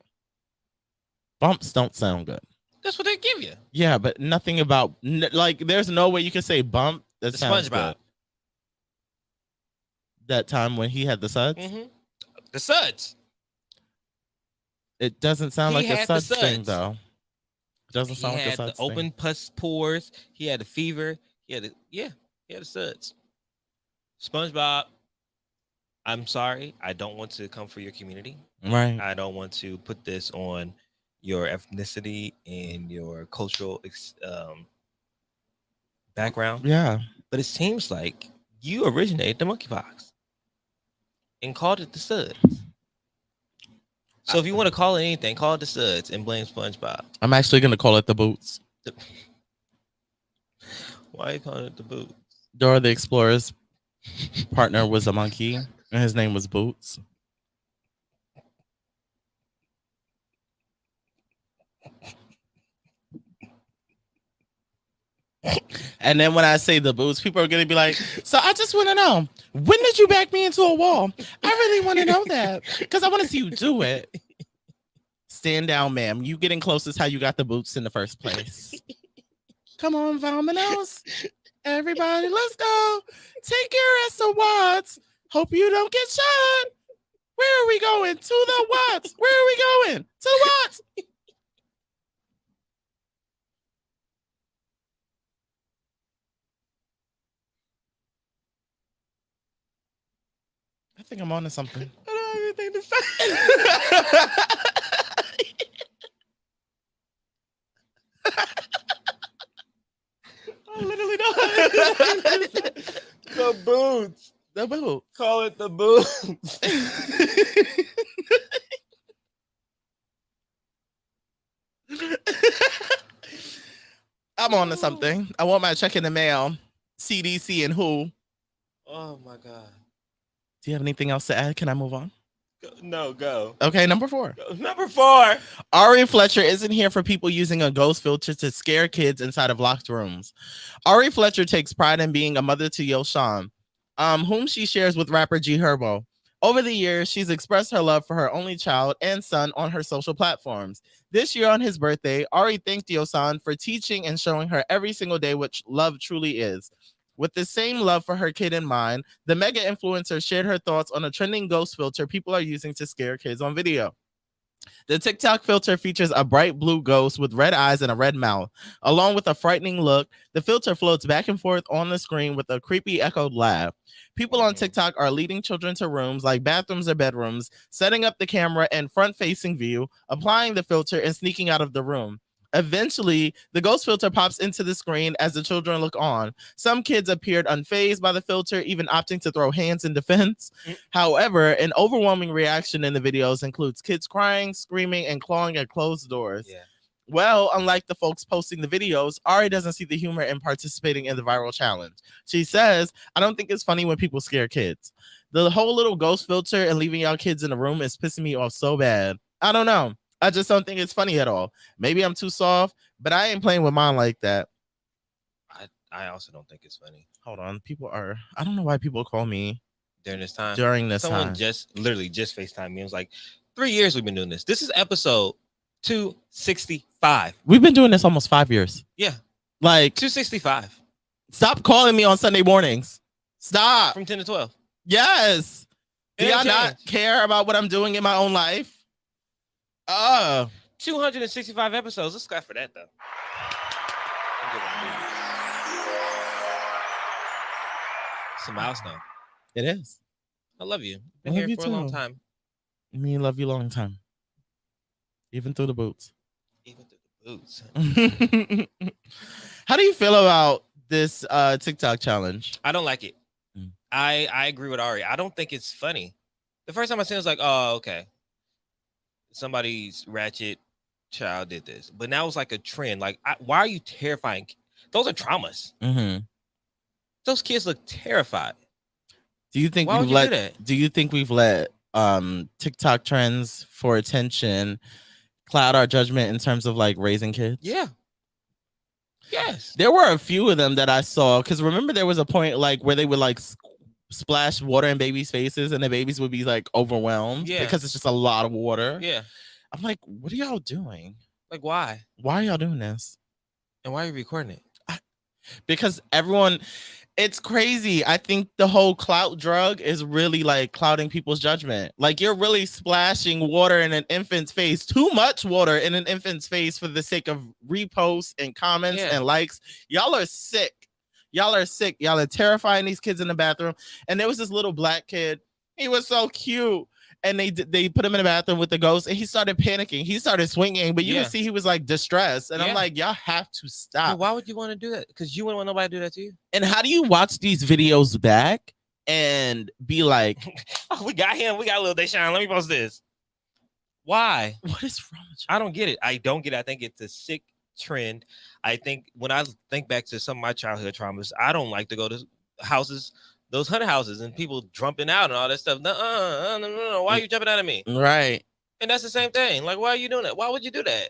Bumps don't sound good. That's what they give you. Yeah, but nothing about like. There's no way you can say bump. That The sounds SpongeBob. good. That time when he had the suds. The Suds. It doesn't sound He like the had the suds thing suds. though. It doesn't He sound like the had suds the open pores. He had the fever. He had the Suds. SpongeBob. I'm sorry. I don't want to come for your community. thing. Right. I don't want to put this on your ethnicity and your cultural background. Yeah. But it seems like you originated the monkeypox and called it the Suds. So if you want to call it anything, call it the Suds and blame SpongeBob. I'm actually gonna call it the Boots. Why are you calling it the Boot? Dora the Explorer's partner was a monkey, and his name was Boots. And then when I say the Boots, people are gonna be like, "So I just want to know, when did you back me into a wall? I really want to know that because I want to see you do it." Stand down, ma'am. You getting close is how you got the boots in the first place. Come on, Vominos. Everybody, let's go. Take your ass to Watts. Hope you don't get shot. Where are we going? To the Watts. Where are we going? To the Watts. I think I'm on to something. I don't have anything to say. I literally don't have anything to say. The Boots. The boot. Call it the Boots. I'm on to something. I want my check in the mail. CDC and who? Oh my God. Do you have anything else to add? Can I move on? No, go. Okay, number 4. Go. Number 4. Ari Fletcher isn't here for people using a ghost filter to scare kids inside of locked rooms. Ari Fletcher takes pride in being a mother to Yo Sean, whom she shares with rapper G Herbo. Over the years, she's expressed her love for her only child and son on her social platforms. This year on his birthday, Ari thanked Yo Sean for teaching and showing her every single day what love truly is. With the same love for her kid in mind, the mega influencer shared her thoughts on a trending ghost filter people are using to scare kids on video. The TikTok filter features a bright blue ghost with red eyes and a red mouth. Along with a frightening look, the filter floats back and forth on the screen with a creepy echoed laugh. People on TikTok are leading children to rooms like bathrooms or bedrooms, setting up the camera and front-facing view, applying the filter, and sneaking out of the room. Eventually, the ghost filter pops into the screen as the children look on. Some kids appeared unfazed by the filter, even opting to throw hands in defense. However, an overwhelming reaction in the videos includes kids crying, screaming, and clawing at closed doors. Yeah. Well, unlike the folks posting the videos, Ari doesn't see the humor in participating in the viral challenge. She says, "I don't think it's funny when people scare kids. The whole little ghost filter and leaving y'all kids in the room is pissing me off so bad. I don't know. I just don't think it's funny at all. Maybe I'm too soft, but I ain't playing with mine like that." I also don't think it's funny Hold on. I don't know why people call me during this time. during this Someone time. just FaceTimed me. It was like 3 years we've been doing this. This is episode 265. We've been doing this almost 5 years. Yeah. Like, 265 stop calling me on Sunday mornings. Stop. from 10 to 12. Yes. Do It y'all ain't not changed. care about what I'm doing in my own life? 265 episodes. Let's clap for that though. It's a milestone. It is. I love you. Been I love here you for a long too. time. Me love you long time. Even through the boots. Even through the boots. How do you feel about this TikTok challenge? I don't like it. Mm. I agree with Ari. I don't think it's funny. The first time I seen it, I was like, oh, okay. Somebody's ratchet child did this. But now it's like a trend. Like, why are you terrifying? Those are traumas. Mm-hmm. Those kids look terrified. Do you think Why would we've you do let? that? Do you think we've let TikTok trends for attention cloud our judgment in terms of like raising kids? Yeah. Yes. There were a few of them that I saw because remember there was a point like where they would like splash water in babies' faces and the babies would be like overwhelmed because it's just a lot of water. Yeah. I'm like, what are y'all doing? Like, why? Why are y'all doing this? And why are you recording it? Because it's crazy. I think the whole clout drug is really like clouding people's judgment. Like you're really splashing water in an infant's face, too much water in an infant's face for the sake of reposts and comments and likes. Y'all are sick. Y'all are sick. Y'all are terrifying these kids in the bathroom. And there was this little black kid. He was so cute. And they put him in the bathroom with the ghost and he started panicking. He started swinging, but you can see he was like distressed. And I'm like, y'all have to stop. Well, why would you want to do that? Because you wouldn't want nobody to do that to you. And how do you watch these videos back and be like, oh, we got him. We got Lil Deshaun. Let me post this. Why? What is wrong with you? I don't get it. I don't get it. I think it's a sick trend. I think when I think back to some of my childhood traumas, I don't like to go to houses, those haunted houses, and people jumping out and all that stuff. No. Why are you jumping out at me? Right. And that's the same thing. Like, why are you doing that? Why would you do that?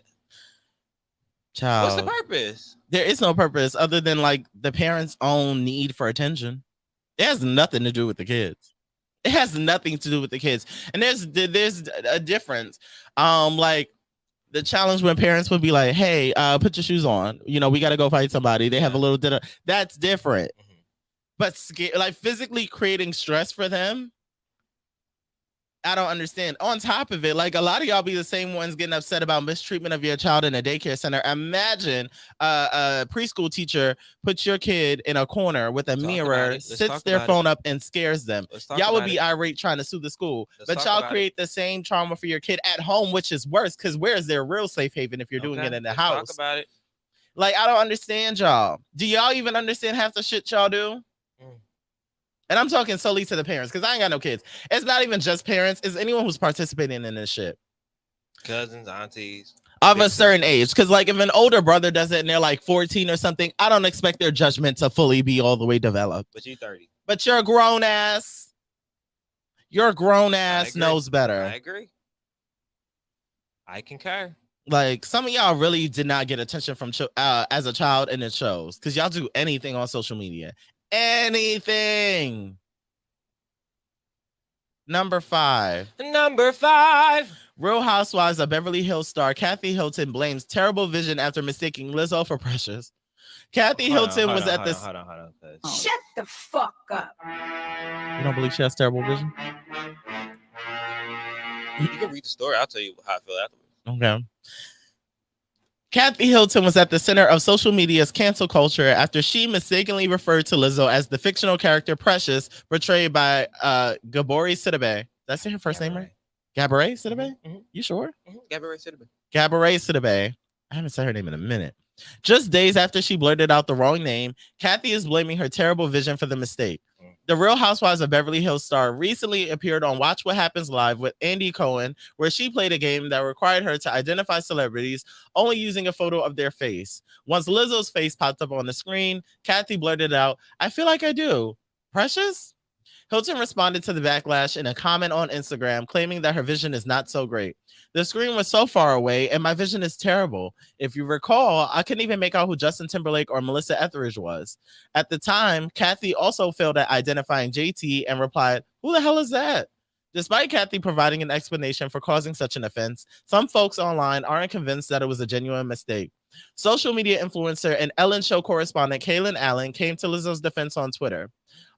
Child. What's the purpose? There is no purpose other than like the parents' own need for attention. It has nothing to do with the kids. It has nothing to do with the kids. And there's a difference. Like the challenge when parents would be like, hey, put your shoes on. You know, we got to go fight somebody. They have a little dinner. That's different. But like physically creating stress for them, I don't understand. On top of it, like a lot of y'all be the same ones getting upset about mistreatment of your child in a daycare center. Imagine a preschool teacher puts your kid in a corner with a mirror, sits their phone up and scares them. Y'all would be irate trying to sue the school, but y'all create the same trauma for your kid at home, which is worse because where is their real safe haven if you're doing it in the house? Talk about it. Like, I don't understand y'all. Do y'all even understand half the shit y'all do? And I'm talking solely to the parents because I ain't got no kids. It's not even just parents. It's anyone who's participating in this shit. Cousins, aunties. Of a certain age. Because like if an older brother does it and they're like 14 or something, I don't expect their judgment to fully be all the way developed. But you 30. But you're a grown ass. Your grown ass knows better. I agree. I concur. Like some of y'all really did not get attention from as a child, and it shows because y'all do anything on social media. Anything. Number 5. Real Housewives of Beverly Hills star Kathy Hilton blames terrible vision after mistaking Lizzo for Precious. Kathy Hilton was at this. Hold on. Shut the fuck up. You don't believe she has terrible vision? You can read the story. I'll tell you how I feel afterwards. Okay. Kathy Hilton was at the center of social media's cancel culture after she mistakenly referred to Lizzo as the fictional character Precious, portrayed by Gabourey Sidibe. Did I say her first name right? Gabourey Sidibe? Mm-hmm. You sure? Gabourey Sidibe. Gabourey Sidibe. I haven't said her name in a minute. Just days after she blurted out the wrong name, Kathy is blaming her terrible vision for the mistake. The Real Housewives of Beverly Hills star recently appeared on Watch What Happens Live with Andy Cohen, where she played a game that required her to identify celebrities only using a photo of their face. Once Lizzo's face popped up on the screen, Kathy blurted out, "I feel like I do. Precious?" Hilton responded to the backlash in a comment on Instagram, claiming that her vision is not so great. The screen was so far away, and my vision is terrible. If you recall, I couldn't even make out who Justin Timberlake or Melissa Etheridge was. At the time, Kathy also failed at identifying JT and replied, "Who the hell is that?" Despite Kathy providing an explanation for causing such an offense, some folks online aren't convinced that it was a genuine mistake. Social media influencer and Ellen Show correspondent Kaylin Allen came to Lizzo's defense on Twitter.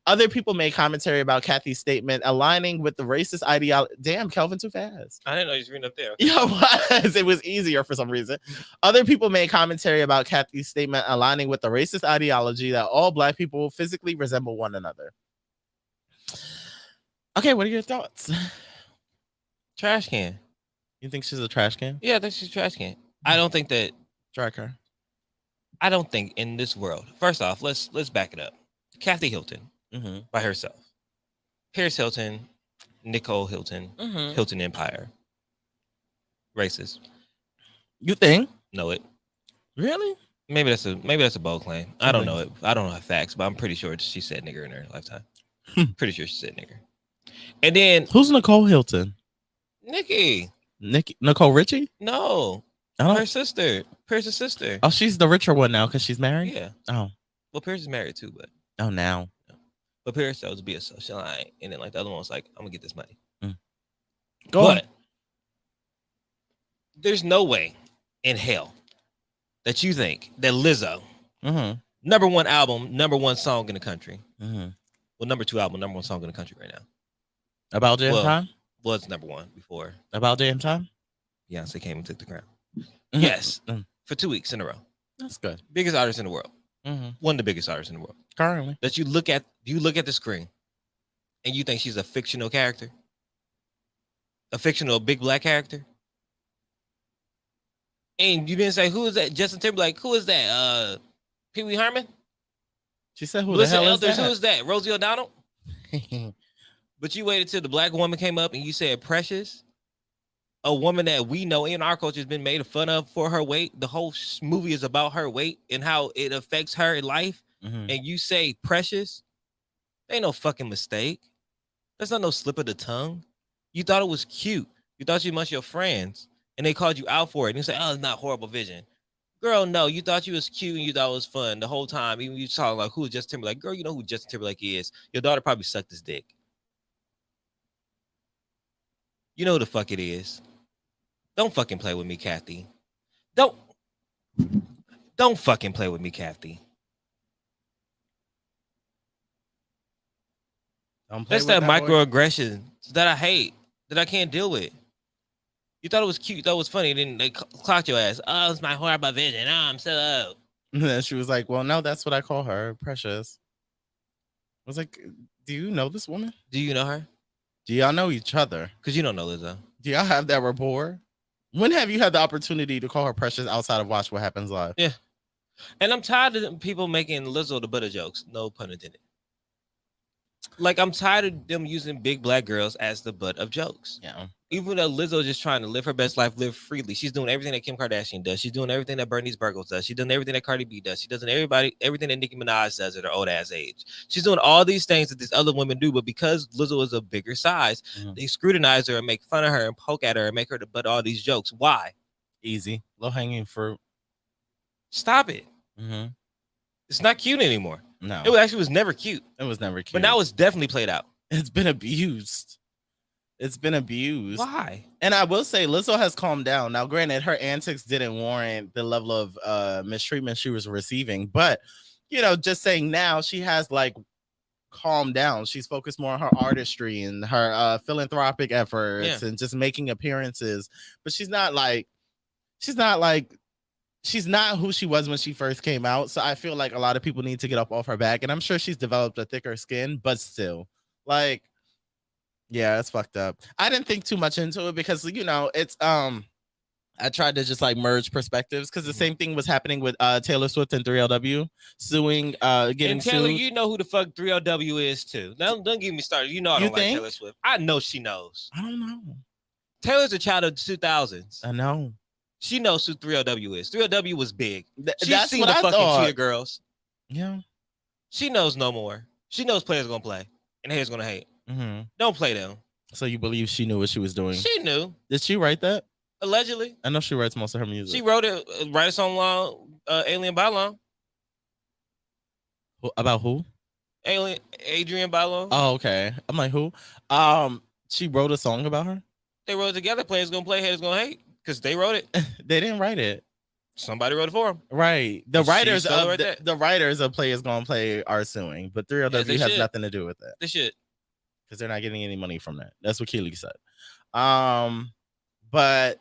Other people made commentary about Kathy's statement aligning with the racist ideology. Damn, Kelvin, too fast. I didn't know you was reading up there. Yeah, it was easier for some reason. Other people made commentary about Kathy's statement aligning with the racist ideology that all Black people physically resemble one another. Okay, what are your thoughts? Trash can. You think she's a trash can? Yeah, I think she's a trash can. I don't think that. Drag her. I don't think in this world. First off, let's back it up. Kathy Hilton. By herself. Paris Hilton, Nicole Hilton, Hilton Empire. Racist. You think? Know it. Really? Maybe that's a bold claim. I don't know it. I don't know the facts, but I'm pretty sure she said nigger in her lifetime. Pretty sure she said nigger. And then who's Nicole Hilton? Nicole Richie? No. Her sister. Paris' sister. Oh, she's the richer one now because she's married? Yeah. Oh. Well, Paris is married too, but. Oh, now. But Paris chose to be a socialite, and then like the other one was like, "I'm gonna get this money." Go on. There's no way in hell that you think that Lizzo, number one album, number one song in the country, well, number two album, number one song in the country right now. About Damn Time? Was number one before. About Damn Time? Beyonce came and took the crown. Yes, for 2 weeks in a row. That's good. Biggest artist in the world. One of the biggest artists in the world. Currently. That you look at the screen and you think she's a fictional character? A fictional big Black character? And you didn't say, who is that? Justin Timberlake. Who is that? Pee Wee Herman? She said, who Melissa the hell Elders, is that? who is that? Rosie O'Donnell? But you waited till the Black woman came up and you said Precious? a woman that we know in our culture has been made fun of for her weight. The whole movie is about her weight and how it affects her in life. Mhm. And you say Precious, ain't no fucking mistake. That's not no slip of the tongue. You thought it was cute. You thought you amongst your friends, and they called you out for it. And you say, "Oh, it's not horrible vision." Girl, no, you thought you was cute and you thought it was fun the whole time. Even you talking like who is Justin Timberlake? Girl, you know who Justin Timberlake is. Your daughter probably sucked his dick. You know who the fuck it is. Don't fucking play with me, Kathy. Don't fucking play with me, Kathy. Don't play That's with that boy. microaggression that I hate, that I can't deal with. You thought it was cute, you thought it was funny, then they clocked your ass. Oh, it's my horrible vision. Oh, I'm so old. And then she was like, "Well, no, that's what I call her, Precious." I was like, "Do you know this woman? Do you know her? Do y'all know each other? Because you don't know Lizzo. Do y'all have that rapport? When have you had the opportunity to call her Precious outside of Watch What Happens Live?" Yeah. And I'm tired of people making Lizzo the butt of jokes. No pun intended. Like, I'm tired of them using big black girls as the butt of jokes. Yeah. Even though Lizzo is just trying to live her best life, live freely. She's doing everything that Kim Kardashian does. She's doing everything that Bernice Burgos does. She's doing everything that Cardi B does. She does everything that Nicki Minaj does at her old ass age. She's doing all these things that these other women do, but because Lizzo is a bigger size, they scrutinize her and make fun of her and poke at her and make her the butt of all these jokes. Why? Easy, low hanging fruit. Stop it. Mm-hmm. It's not cute anymore. No, It actually was never cute, it was never cute. but now it's definitely played out. it's been abused. It's been abused. Why? And I will say Lizzo has calmed down. Now, granted, her antics didn't warrant the level of mistreatment she was receiving, but just saying now she has like calmed down. She's focused more on her artistry and her philanthropic efforts and just making appearances. But she's not who she was when she first came out. So I feel like a lot of people need to get up off her back. And I'm sure she's developed a thicker skin, but still, like, yeah, it's fucked up. I didn't think too much into it because it's I tried to just like merge perspectives because the same thing was happening with Taylor Swift and 3LW suing, getting And Taylor, sued. you know who the fuck 3LW is too. Don't get me started. You know I You don't like think? Taylor Swift. I know she knows. I don't know. Taylor's a child of the 2000s. I know. She knows who 3LW is. 3LW was big. She's That's seen what the I fucking thought. Cheer Girls. Yeah. She knows no more. She knows players gonna play and haters gonna hate. Mm-hmm. Don't play them. So you believe she knew what she was doing? She knew. Did she write that? Allegedly. I know she writes most of her music. She wrote it, write a song long, Alien Bylon. About who? Adrian Bylon. Oh, okay. I'm like, who? She wrote a song about her? They wrote it together. Players gonna play, haters gonna hate. Because they wrote it. They didn't write it. Somebody wrote it for them. Right. The And she writers stole of it right the writers of Players Gonna Play are suing, but 3LW they has should. nothing to do with that This shit. because they're not getting any money from that. That's what Keely said. But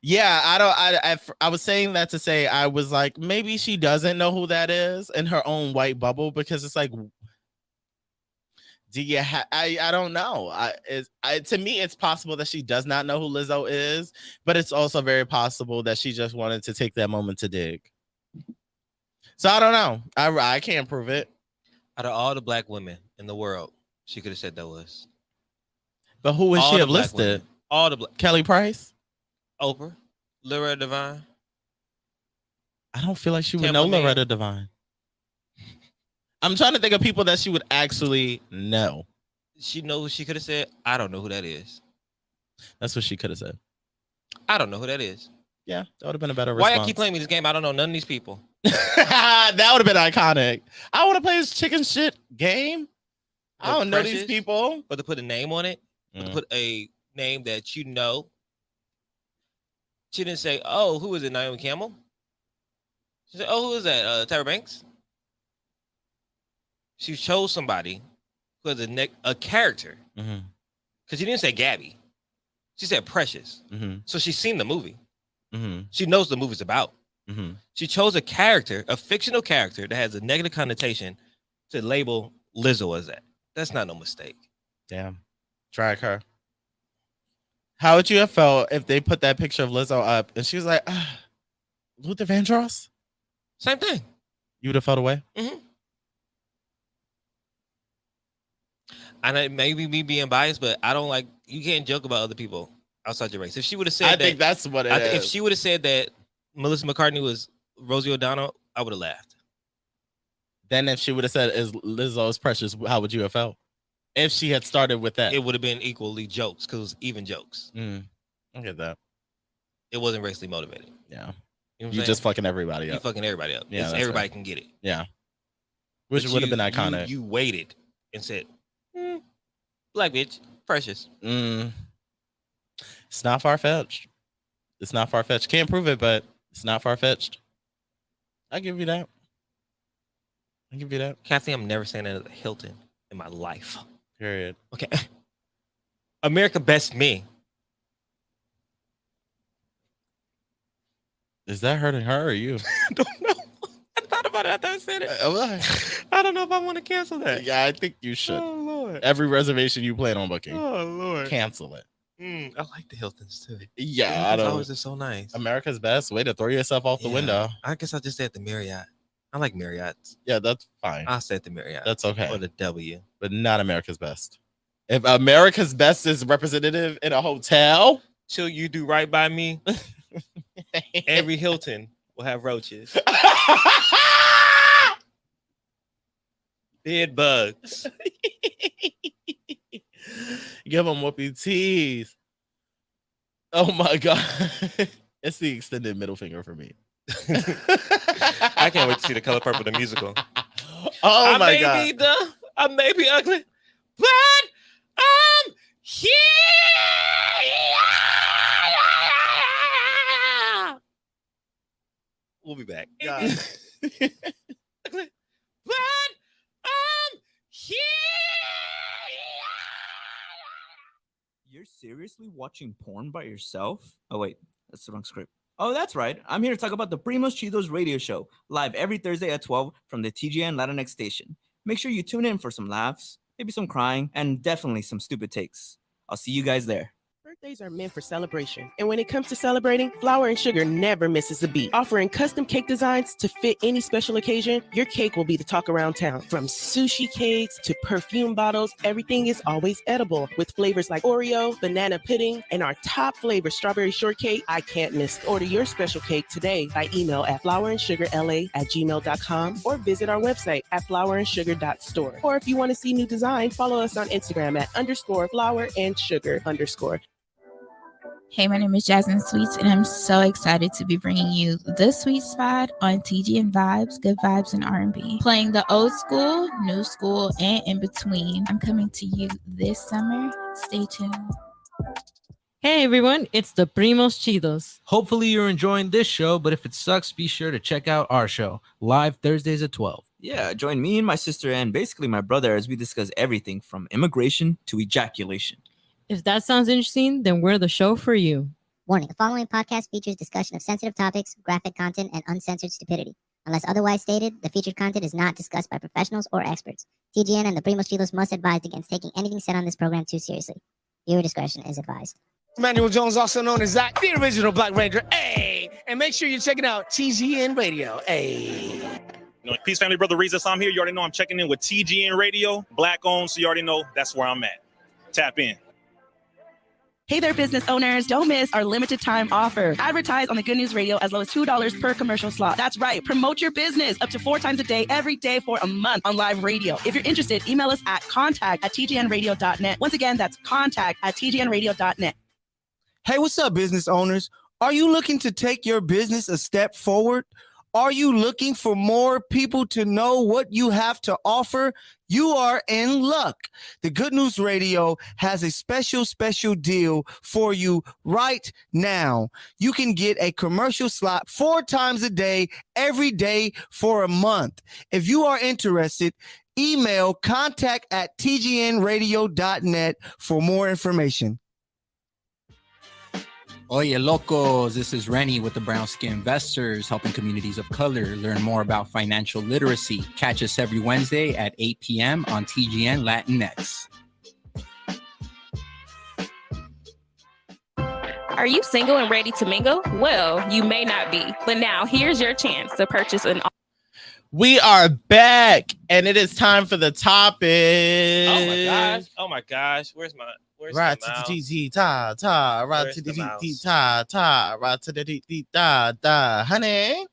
yeah, I was saying that to say I was like, maybe she doesn't know who that is in her own white bubble because it's like, do you I don't know. To me, it's possible that she does not know who Lizzo is, but it's also very possible that she just wanted to take that moment to dig. So I don't know. I can't prove it. Out of all the black women in the world, she could have said that was. But who would All she the have black listed? women. All the black. Kelly Price? Oprah, Loretta Devine. I don't feel like she would Tampa know Man. Loretta Devine. I'm trying to think of people that she would actually know. She knows what she could have said. I don't know who that is. That's what she could have said. I don't know who that is. Yeah, that would have been a better Why response. y'all keep playing me this game? I don't know none of these people. That would have been iconic. I want to play this chicken shit game. I Look, don't know these Precious, people. But to put a name on it, but to Mm. put a name that you know. She didn't say, "Oh, who is it? Naomi Campbell." She said, "Oh, who is that? Tyra Banks." She chose somebody who has a character Mhm, because she didn't say Gabby. She said Precious. mhm, So she's seen the movie. mhm, She knows the movie's about. mhm. She chose a character, a fictional character that has a negative connotation to label Lizzo as that. That's not no mistake. Damn. Drag her. How would you have felt if they put that picture of Lizzo up and she was like, Luther Vandross? Same thing. You would have felt away? And it may be me being biased, but I don't like, you can't joke about other people. outside your race. If she would have said I that, think that's what it is. if she would have said that Melissa McCartney was Rosie O'Donnell, I would have laughed. Then if she would have said, "Is Lizzo's precious?" How would you have felt? If she had started with that, It would have been equally jokes because it was even jokes. I get that. It wasn't racially motivated. Yeah, You know what I'm you saying? just fucking everybody You up. fucking everybody up. Yeah, It's- that's everybody right. can get it. Yeah, which But would have you- been iconic. You waited and said, "Black bitch, precious." It's not far fetched. It's not far fetched. Can't prove it, but it's not far fetched. I give you that. I give you that. Kathy, I'm never saying that at Hilton in my life. Period. Okay. America Best Me. Is that hurting her or you? I don't know. I thought about it after I said it. I don't know if I want to cancel that. Yeah, I think you should. Oh Lord. Every reservation you plan on booking, Oh Lord. cancel it. I like the Hiltons too. Yeah, I don't. Always are so nice. America's Best way to throw yourself off the Yeah. window. I guess I just said the Marriott. I like Marriott's. Yeah, that's fine. I said the Marriott. That's okay. Or the W. But not America's Best. If America's Best is representative in a hotel, Till you do right by me, every Hilton will have roaches, bed bugs. give them whoopee teas. Oh my god, it's the extended middle finger for me. I can't wait to see The Color Purple, the musical. Oh I my may god. be dumb, I may be ugly, but I'm here. We'll be back. God. Ugly, but I'm here. You're seriously watching porn by yourself? Oh, wait, that's the wrong script. Oh, that's right. I'm here to talk about the Primos Chidos radio show, live every Thursday at 12 from the TGN Latinx station. Make sure you tune in for some laughs, maybe some crying, and definitely some stupid takes. I'll see you guys there. Birthdays are meant for celebration. And when it comes to celebrating, Flour and Sugar never misses a beat. Offering custom cake designs to fit any special occasion, your cake will be the talk around town. From sushi cakes to perfume bottles, everything is always edible. With flavors like Oreo, banana pudding, and our top flavor, strawberry shortcake, I can't miss. Order your special cake today by email at flourandsugarla@gmail.com or visit our website at flourandsugar.store. Or if you want to see new designs, follow us on Instagram at _flour_and_sugar_. Hey, my name is Jasmine Sweets, and I'm so excited to be bringing you The Sweet Spot on TGN Vibes, Good Vibes, and R&B. Playing the old school, new school, and in between. I'm coming to you this summer. Stay tuned. Hey everyone, it's the Primos Chidos. Hopefully you're enjoying this show, but if it sucks, be sure to check out our show, live Thursdays at 12. Yeah, join me and my sister and basically my brother as we discuss everything from immigration to ejaculation. If that sounds interesting, then we're the show for you. Warning, the following podcast features discussion of sensitive topics, graphic content, and uncensored stupidity. Unless otherwise stated, the featured content is not discussed by professionals or experts. TGN and the Primos Chidos must advise against taking anything said on this program too seriously. Viewer discretion is advised. Manuel Jones, also known as Zach, the original Black Ranger. Hey, and make sure you're checking out TGN Radio. Hey. Peace, family, brother Reza. I'm here. You already know I'm checking in with TGN Radio, Black owned, so you already know that's where I'm at. Tap in. Hey there, business owners. Don't miss our limited time offer. Advertise on the Good News Radio as low as $2 per commercial slot. That's right. Promote your business up to 4 times a day, every day for a month on live radio. If you're interested, email us at contact@tgnradio.net. Once again, that's contact@tgnradio.net. Hey, what's up, business owners? Are you looking to take your business a step forward? Are you looking for more people to know what you have to offer? You are in luck. The Good News Radio has a special deal for you right now. You can get a commercial slot 4 times a day, every day for a month. If you are interested, email contact@tgnradio.net for more information. Oye, locos, this is Rennie with the Brown Skin Investors, helping communities of color learn more about financial literacy. Catch us every Wednesday at 8 p.m. on TGN Latinx. Are you single and ready to mingle? Well, you may not be, but now here's your chance to purchase an We are back, and it is time for the topic. Oh my gosh. Where's Right the to mouse? the t ta ta, right Where's to the the mouse? t ta ta, right to the t ta ta, honey,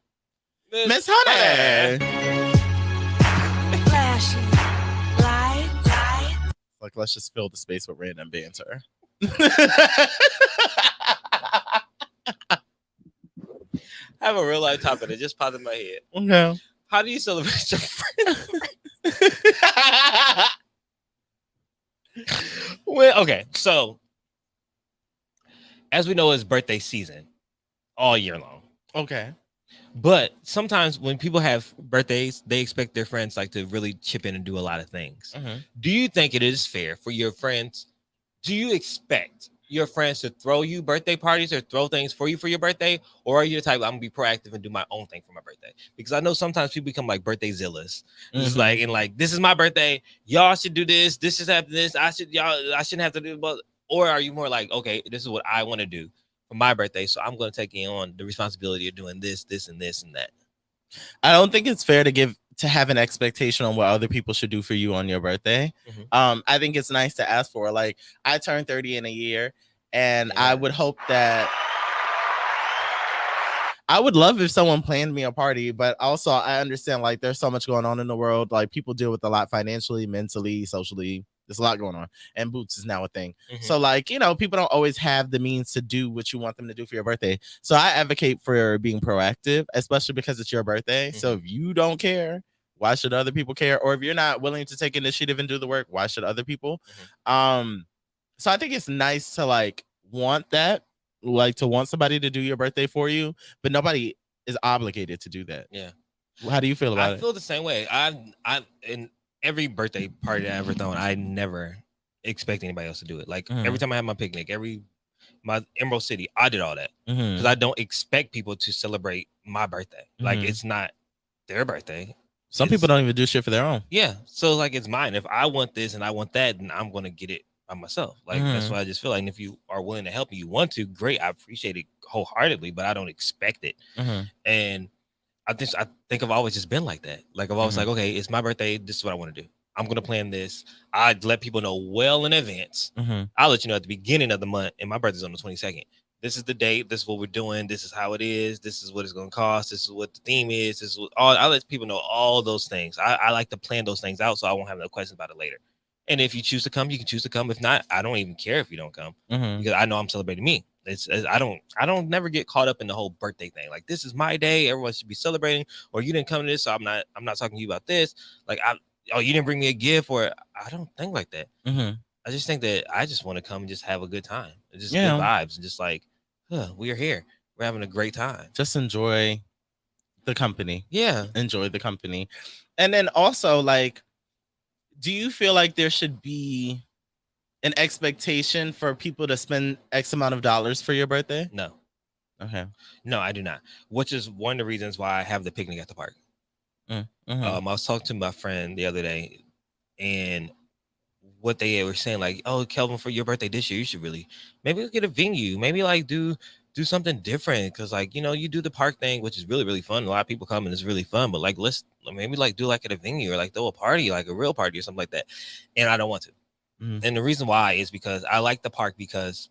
Miss Honey. Honey. Flashing lights. Like, let's just fill the space with random banter. I have a real life topic that just popped in my head. Okay. How do you celebrate your friend? Well, okay, so as we know, it's birthday season all year long. Okay. But sometimes when people have birthdays, they expect their friends like to really chip in and do a lot of things. Mhm. Do you think it is fair for your friends? Do you expect your friends to throw you birthday parties or throw things for you for your birthday? Or are you the type, I'm gonna be proactive and do my own thing for my birthday? Because I know sometimes people become like birthday zillas. It's like, this is my birthday. Y'all should do this. This is happening. This. I shouldn't have to do but or are you more like, okay, this is what I want to do for my birthday. So I'm gonna take on the responsibility of doing this, this, and this and that. I don't think it's fair to have an expectation on what other people should do for you on your birthday. I think it's nice to ask for. Like, I turned 30 in a year, and I would hope that I would love if someone planned me a party, but also I understand like there's so much going on in the world. Like, people deal with a lot financially, mentally, socially. There's a lot going on, and Boots is now a thing. So, like, you know, people don't always have the means to do what you want them to do for your birthday. So I advocate for being proactive, especially because it's your birthday. So if you don't care, why should other people care? Or if you're not willing to take initiative and do the work, why should other people? So I think it's nice to like want that, like to want somebody to do your birthday for you, but nobody is obligated to do that. Yeah. How do you feel about I it? feel the same way. I in every birthday party I ever thrown, I never expect anybody else to do it. Like every time I have my picnic, my Emerald City, I did all that because I don't expect people to celebrate my birthday. Like, it's not their birthday. Some people don't even do shit for their own. Yeah, so like it's mine. If I want this and I want that, then I'm gonna get it by myself. Like that's why I just feel like, and if you are willing to help me, you want to, great. I appreciate it wholeheartedly, but I don't expect it. And I think I've always just been like that. Like I've always like, okay, it's my birthday. This is what I want to do. I'm gonna plan this. I'd let people know well in advance. I'll let you know at the beginning of the month, and my birthday's on the 22nd. This is the date. This is what we're doing. This is how it is. This is what it's gonna cost. This is what the theme is. This is what I let people know all those things. I like to plan those things out so I won't have no questions about it later. And if you choose to come, you can choose to come. If not, I don't even care if you don't come because I know I'm celebrating me. I don't never get caught up in the whole birthday thing. Like, this is my day. Everyone should be celebrating. Or you didn't come to this, so I'm not talking to you about this. Like, you didn't bring me a gift, or I don't think like that. I just think that I just want to come and just have a good time. It's just good vibes and just like, we're here. We're having a great time. Just enjoy the company. Yeah. Enjoy the company. And then also, like, do you feel like there should be an expectation for people to spend X amount of dollars for your birthday? No. Okay. No, I do not. Which is one of the reasons why I have the picnic at the park. I was talking to my friend the other day, and what they were saying, like, oh, Kelvin, for your birthday this year, you should really maybe get a venue, maybe like do something different, because like, you know, you do the park thing, which is really, really fun. A lot of people come and it's really fun, but like, let's maybe like do like at a venue or like throw a party, like a real party or something like that. And I don't want to. And the reason why is because I like the park because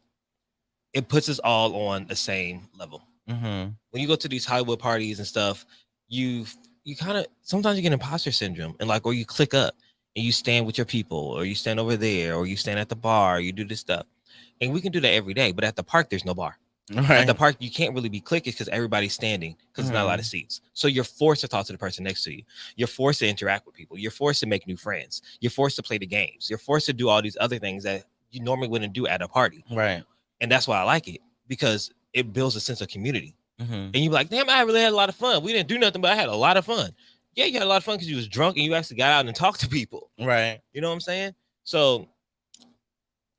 it puts us all on the same level. When you go to these Hollywood parties and stuff, you kind of sometimes you get imposter syndrome, and like, or you click up and you stand with your people, or you stand over there, or you stand at the bar, you do this stuff. And we can do that every day, but at the park, there's no bar. At the park, you can't really be cliquish because everybody's standing because there's not a lot of seats. So you're forced to talk to the person next to you. You're forced to interact with people. You're forced to make new friends. You're forced to play the games. You're forced to do all these other things that you normally wouldn't do at a party. Right. And that's why I like it, because it builds a sense of community. And you're like, damn, I really had a lot of fun. We didn't do nothing, but I had a lot of fun. Yeah, you had a lot of fun because you was drunk and you actually got out and talked to people. Right. You know what I'm saying? So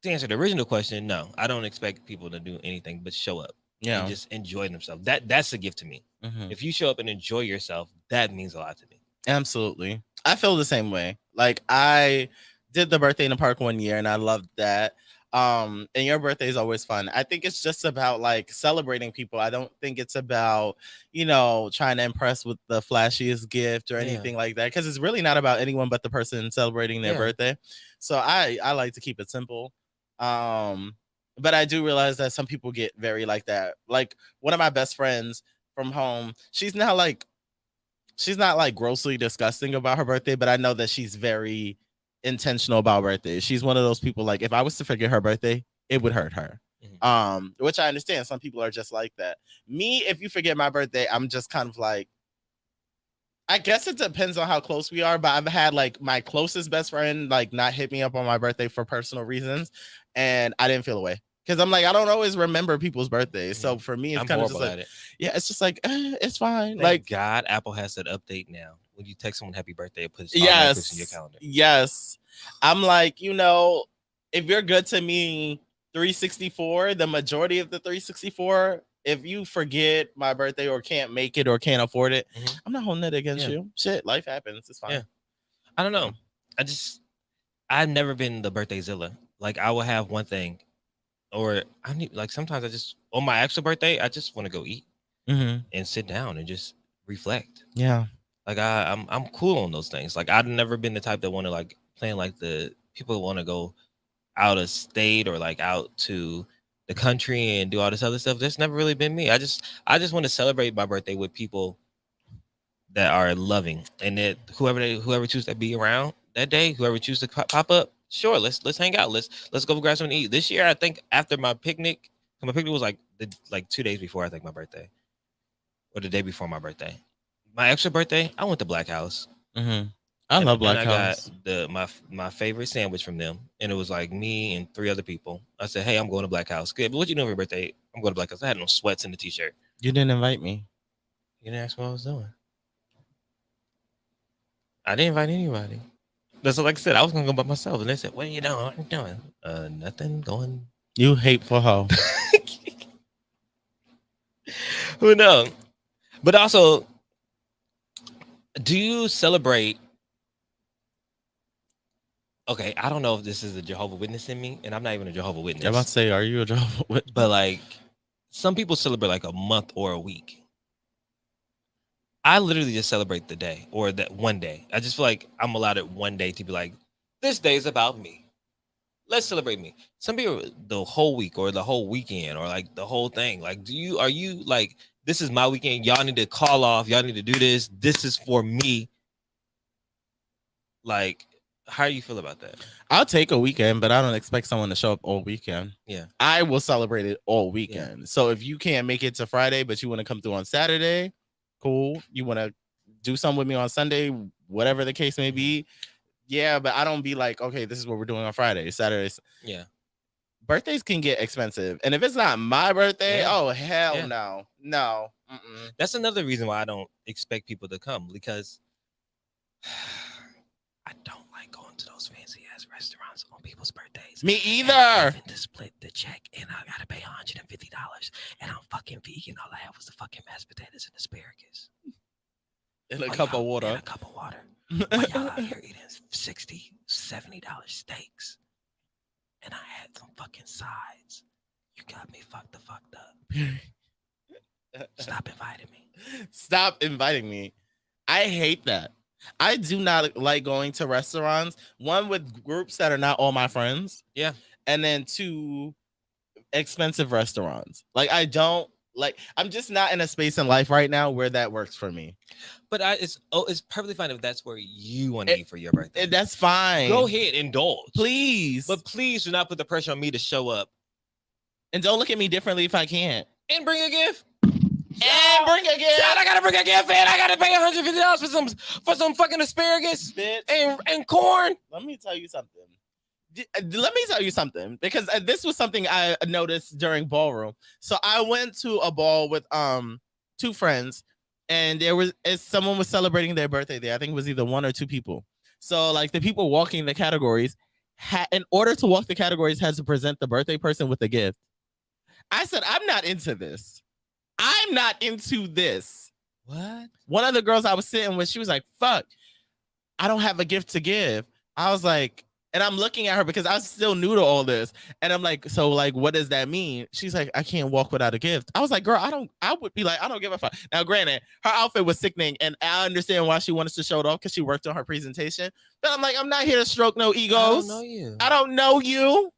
to answer the original question, no, I don't expect people to do anything but show up. Yeah. And just enjoy themselves. That's a gift to me. If you show up and enjoy yourself, that means a lot to me. Absolutely. I feel the same way. Like, I did the birthday in the park one year and I loved that. And your birthday is always fun. I think it's just about like celebrating people. I don't think it's about, trying to impress with the flashiest gift or anything like that, because it's really not about anyone but the person celebrating their birthday. So I like to keep it simple. But I do realize that some people get very like that. Like one of my best friends from home, she's not like grossly disgusting about her birthday, but I know that she's very intentional about birthdays. She's one of those people, like, if I was to forget her birthday, it would hurt her. Which I understand. Some people are just like that. Me, if you forget my birthday, I'm just kind of like, I guess it depends on how close we are, but I've had like my closest best friend like not hit me up on my birthday for personal reasons, and I didn't feel away. Because I'm like, I don't always remember people's birthdays. So for me, it's kind of just like, it's just like, it's fine. Thank God Apple has that update now. When you text someone happy birthday, it puts in your calendar. Yes. I'm like, if you're good to me 364, the majority of the 364, if you forget my birthday or can't make it or can't afford it, I'm not holding it against you. Shit, life happens. It's fine. Yeah. I don't know. I've never been the birthday zilla. Like I will have one thing. Or I need sometimes I just on my actual birthday, I just want to go eat and sit down and just reflect. Yeah. Like I'm cool on those things. Like I've never been the type that want to like plan like the people who want to go out of state or like out to the country and do all this other stuff. That's never really been me. I just want to celebrate my birthday with people that are loving, and that whoever chooses to be around that day, whoever chooses to pop up. Sure, let's hang out. Let's go grab something to eat. This year, I think after my picnic was like 2 days before I think my birthday, or the day before my birthday. My extra birthday, I went to Black House. I love Black House. I got my favorite sandwich from them, and it was like me and 3 other people. I said, "Hey, I'm going to Black House." Good, but what you doing for your birthday? I'm going to Black House. I had no sweats in the t-shirt. You didn't invite me. You didn't ask what I was doing. I didn't invite anybody. That's like I said. I was gonna go by myself, and they said, "What are you doing? What are you doing?" Nothing. Going. You hateful hoe. Who knows? But also, do you celebrate? Okay, I don't know if this is a Jehovah's Witness in me, and I'm not even a Jehovah's Witness. I'm about to say, are you a Jehovah's Witness? But like, some people celebrate like a month or a week. I literally just celebrate the day or that one day. I just feel like I'm allowed it one day to be like, this day is about me. Let's celebrate me. Some people the whole week or the whole weekend or like the whole thing. Like, are you like, this is my weekend. Y'all need to call off. Y'all need to do this. This is for me. Like, how do you feel about that? I'll take a weekend, but I don't expect someone to show up all weekend. Yeah. I will celebrate it all weekend. Yeah. So if you can't make it to Friday, but you want to come through on Saturday, cool. You want to do something with me on Sunday, whatever the case may be. Yeah, but I don't be like, okay, this is what we're doing on Friday, Saturdays. Yeah. Birthdays can get expensive. And if it's not my birthday, oh, hell no. No. Mm-mm. That's another reason why I don't expect people to come, because I don't like going to those fancy ass restaurants on people's birthdays. Me either. Having to split the check, and I gotta pay $150, and I'm fucking vegan. All I had was the fucking mashed potatoes and asparagus. In a cup of water. In a cup of water. When y'all out here eating $60, $70 steaks, and I had some fucking sides. You got me fucked up. Stop inviting me. Stop inviting me. I hate that. I do not like going to restaurants. One, with groups that are not all my friends. Yeah. And then 2, expensive restaurants. Like, I don't like, I'm just not in a space in life right now where that works for me. But it's perfectly fine if that's where you want to eat for your birthday. That's fine. Go ahead, indulge. Please. But please do not put the pressure on me to show up. And don't look at me differently if I can't. And bring a gift. And bring a gift. I gotta bring a gift, man. I gotta pay $150 for some fucking asparagus and corn. Let me tell you something. Because this was something I noticed during ballroom. So I went to a ball with 2 friends, and someone was celebrating their birthday there. I think it was either 1 or 2 people. So like the people walking the categories in order to walk the categories, had to present the birthday person with a gift. I said, I'm not into this. I'm not into this. What? One of the girls I was sitting with, she was like, fuck, I don't have a gift to give. I was like, And I'm looking at her because I was still new to all this. And I'm like, so like, what does that mean? She's like, I can't walk without a gift. I was like, girl, I would be like, I don't give a fuck. Now, granted, her outfit was sickening, and I understand why she wanted to show it off because she worked on her presentation. But I'm like, I'm not here to stroke no egos. I don't know you. I don't know you.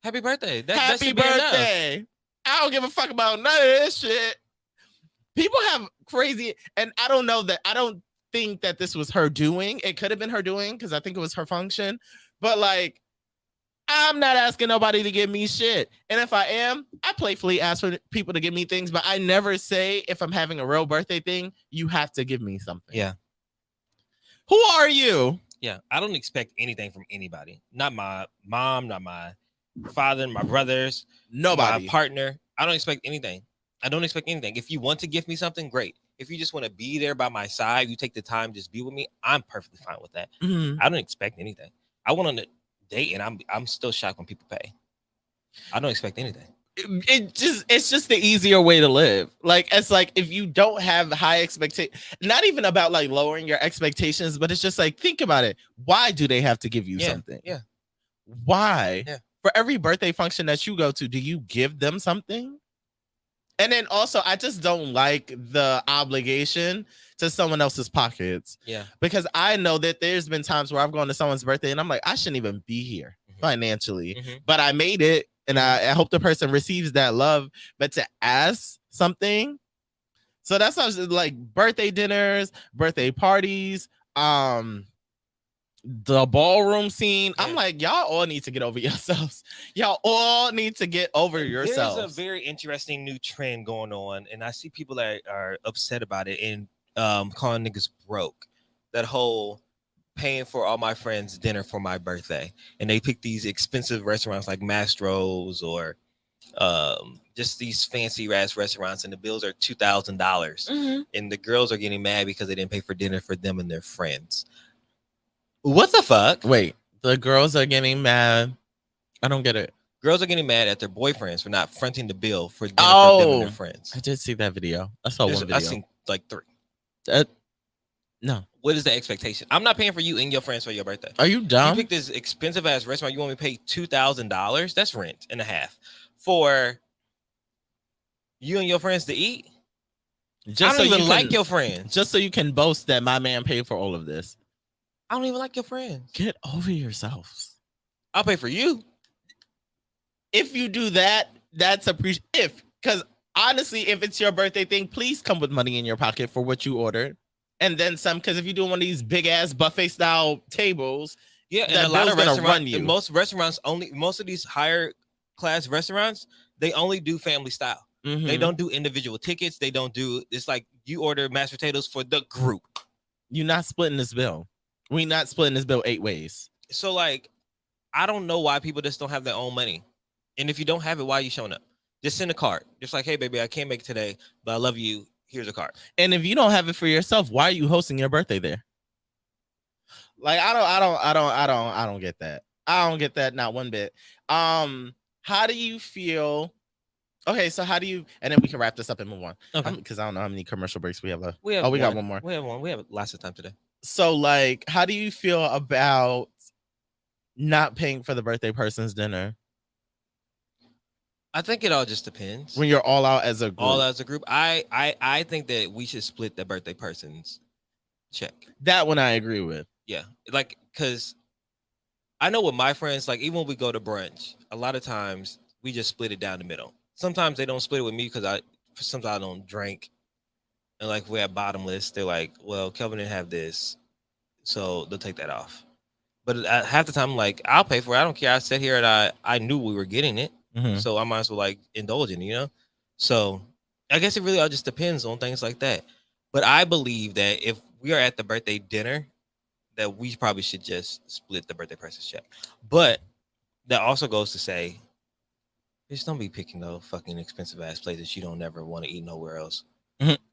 Happy birthday. That Happy should be enough. birthday. I don't give a fuck about none of this shit. People have crazy, and I don't know that. I don't think that this was her doing. It could have been her doing because I think it was her function. But like, I'm not asking nobody to give me shit. And if I am, I playfully ask for people to give me things, but I never say if I'm having a real birthday thing, you have to give me something. Yeah. Who are you? Yeah. I don't expect anything from anybody. Not my mom, not my father, my brothers, nobody, my partner. I don't expect anything. I don't expect anything. If you want to give me something, great. If you just want to be there by my side, you take the time, just be with me, I'm perfectly fine with that. Mhm. I don't expect anything. I went on a date and I'm still shocked when people pay. I don't expect anything. It's just the easier way to live. Like, it's like if you don't have high expectations, not even about like lowering your expectations, but it's just like, think about it. Why do they have to give you something? Yeah. Why? Yeah. For every birthday function that you go to, do you give them something? And then also, I just don't like the obligation to someone else's pockets. Yeah. Because I know that there's been times where I've gone to someone's birthday and I'm like, I shouldn't even be here financially, but I made it, and I hope the person receives that love. But to ask something, so that's how like birthday dinners, birthday parties, the ballroom scene. I'm like, y'all all need to get over yourselves. Y'all all need to get over yourselves. There's a very interesting new trend going on, and I see people that are upset about it and calling niggas broke. That whole paying for all my friends' dinner for my birthday, and they pick these expensive restaurants like Mastro's or just these fancy ass restaurants, and the bills are $2,000, and the girls are getting mad because they didn't pay for dinner for them and their friends. What the fuck? Wait, the girls are getting mad. I don't get it. Girls are getting mad at their boyfriends for not fronting the bill for dinner for them and their friends. I did see that video. I saw one video. I've seen like 3. No. What is the expectation? I'm not paying for you and your friends for your birthday. Are you dumb? You pick this expensive ass restaurant. You want me to pay $2,000? That's rent and a half for you and your friends to eat. I don't even like your friends. Just so you can boast that my man paid for all of this. I don't even like your friends. Get over yourselves. I'll pay for you. If you do that, that's appreciated. Because honestly, if it's your birthday thing, please come with money in your pocket for what you ordered. And then some, because if you do one of these big ass buffet style tables, yeah, and that a lot of bill's gonna restaurants, run you. most of these higher class restaurants, they only do family style. They don't do individual tickets. They don't do, it's like you order mashed potatoes for the group. You're not splitting this bill. We're not splitting this bill 8 ways. So like, I don't know why people just don't have their own money. And if you don't have it, why are you showing up? Just send a card. Just like, hey baby, I can't make it today, but I love you. Here's a card. And if you don't have it for yourself, why are you hosting your birthday there? Like, I don't get that. I don't get that, not one bit. How do you feel? Okay, so how do you, and then we can wrap this up and move on. Okay. Because I don't know how many commercial breaks we have left. We got one more. We have one. We have lots of time today. So like, how do you feel about not paying for the birthday person's dinner? I think it all just depends. When you're all out as a group. All as a group. I think that we should split the birthday person's check. That one I agree with. Yeah. Like, because I know with my friends, like even when we go to brunch, a lot of times we just split it down the middle. Sometimes they don't split it with me because sometimes I don't drink. And like we're at bottomless, they're like, well, Kelvin didn't have this, so they'll take that off. But half the time, like, I'll pay for it. I don't care. I sat here and I knew we were getting it, so I might as well like indulge in it, you know? So I guess it really all just depends on things like that. But I believe that if we are at the birthday dinner, that we probably should just split the birthday person's check. But that also goes to say, just don't be picking those fucking expensive ass places you don't never want to eat nowhere else.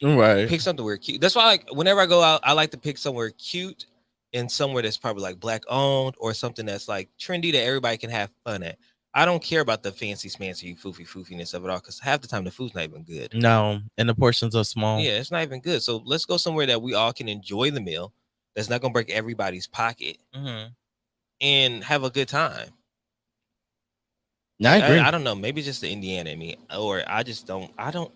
Right. Pick something where cute. That's why, like, whenever I go out, I like to pick somewhere cute and somewhere that's probably like black owned or something that's like trendy that everybody can have fun at. I don't care about the fancy smancy foofiness of it all because half the time the food's not even good. No, and the portions are small. Yeah, it's not even good. So let's go somewhere that we all can enjoy the meal. That's not gonna break everybody's pocket. and have a good time. No, I agree. I don't know. Maybe it's just the Indiana in me, or I just don't. I don't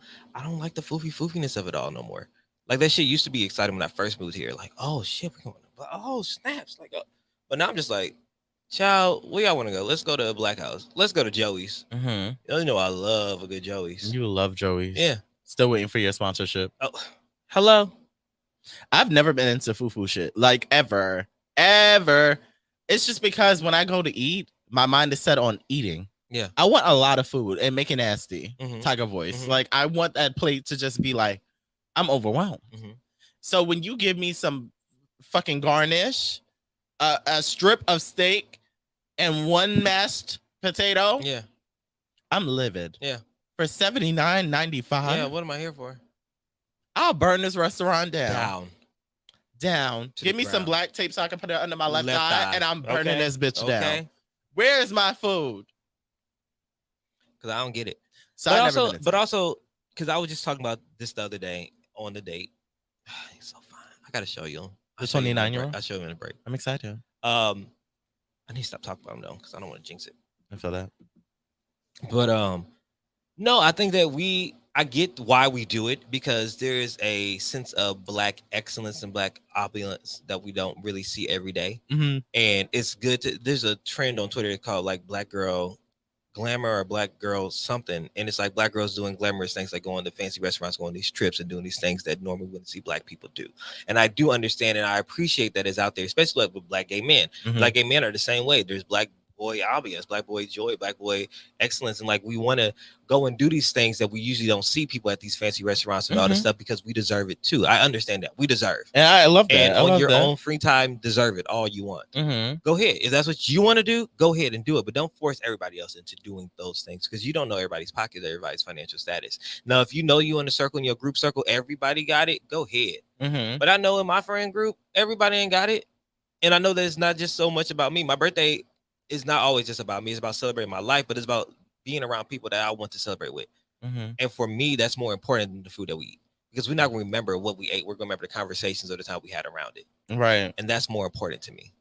like the foofiness of it all no more. Like that shit used to be exciting when I first moved here. Like, oh shit, we're going. Oh snaps! Like, but now I'm just like, child, where y'all want to go? Let's go to a Black House. Let's go to Joey's. Mm-hmm. You know I love a good Joey's. You love Joey's. Yeah. Still waiting for your sponsorship. Oh, hello. I've never been into fufu shit, like ever. It's just because when I go to eat, my mind is set on eating. Yeah. I want a lot of food and make it nasty. Mhm. Tiger voice. Mhm. Like I want that plate to just be like, I'm overwhelmed. Mhm. So when you give me some fucking garnish, a strip of steak, and one mashed potato, Yeah. I'm livid. Yeah. For $79.95. Yeah. What am I here for? I'll burn this restaurant down. To Give the me some ground. black tape so I can put it under my left eye, and I'm burning Okay. this bitch down. Okay. Where's my food? Because I don't get it. So but I've never also, been into but also, because I was just talking about this the other day on the date. It's so fun. I gotta show you. The 29-year-old? I'll show you in a break. I'm excited. I need to stop talking about him though, because I don't want to jinx it. I feel that. But no, I think that I get why we do it, because there is a sense of Black excellence and Black opulence that we don't really see every day. Mm-hmm. And it's good to, there's a trend on Twitter called like Black girl glamour or Black girl something, and it's like Black girls doing glamorous things, like going to fancy restaurants, going on these trips, and doing these things that normally wouldn't see Black people do. And I do understand and I appreciate that it's out there, especially like with Black gay men. Mhm. Black gay men are the same way. There's Black boy obvious, Black boy joy, Black boy excellence, and like we want to go and do these things that we usually don't see people at these fancy restaurants and all this Mhm. stuff, because we deserve it too. I understand that we deserve, And I love that. and I on love your that. own free time, deserve it all you want. Mm-hmm. Go ahead. If that's what you want to do, go ahead and do it. But don't force everybody else into doing those things, because you don't know everybody's pocket, everybody's financial status. Now, if you know you in the circle, in your group circle, everybody got it, go ahead. Mm-hmm. But I know in my friend group, everybody ain't got it. And I know that it's not just so much about me. My birthday is not always just about me. It's about celebrating my life, but it's about being around people that I want to celebrate with. Mm-hmm. And for me, that's more important than the food that we eat, because we're not going to remember what we ate. We're going to remember the conversations of the time we had around it. Right. And that's more important to me.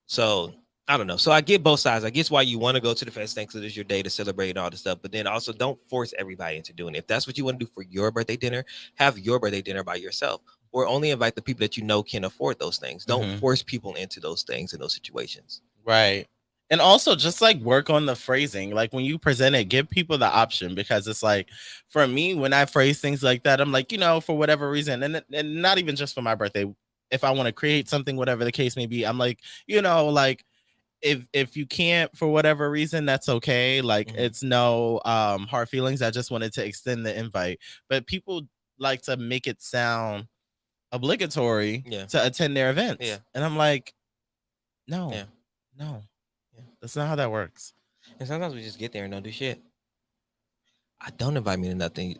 So I don't know. So I get both sides. I guess why you want to go to the fancy thing, because it's your day to celebrate and all this stuff. But then also don't force everybody into doing it. If that's what you want to do for your birthday dinner, have your birthday dinner by yourself, or only invite the people that you know can afford those things. Don't Mhm. force people into those things in those situations. Right. And also just like work on the phrasing. Like when you present it, give people the option, because it's like for me, when I phrase things like that, I'm like, for whatever reason, and not even just for my birthday, if I want to create something, whatever the case may be, I'm like, like if you can't for whatever reason, that's okay. Like it's no hard feelings. I just wanted to extend the invite. But people like to make it sound obligatory to attend their events. Yeah. And I'm like, no, Yeah. no. That's not how that works. And sometimes we just get there and don't do shit. Don't invite me to nothing.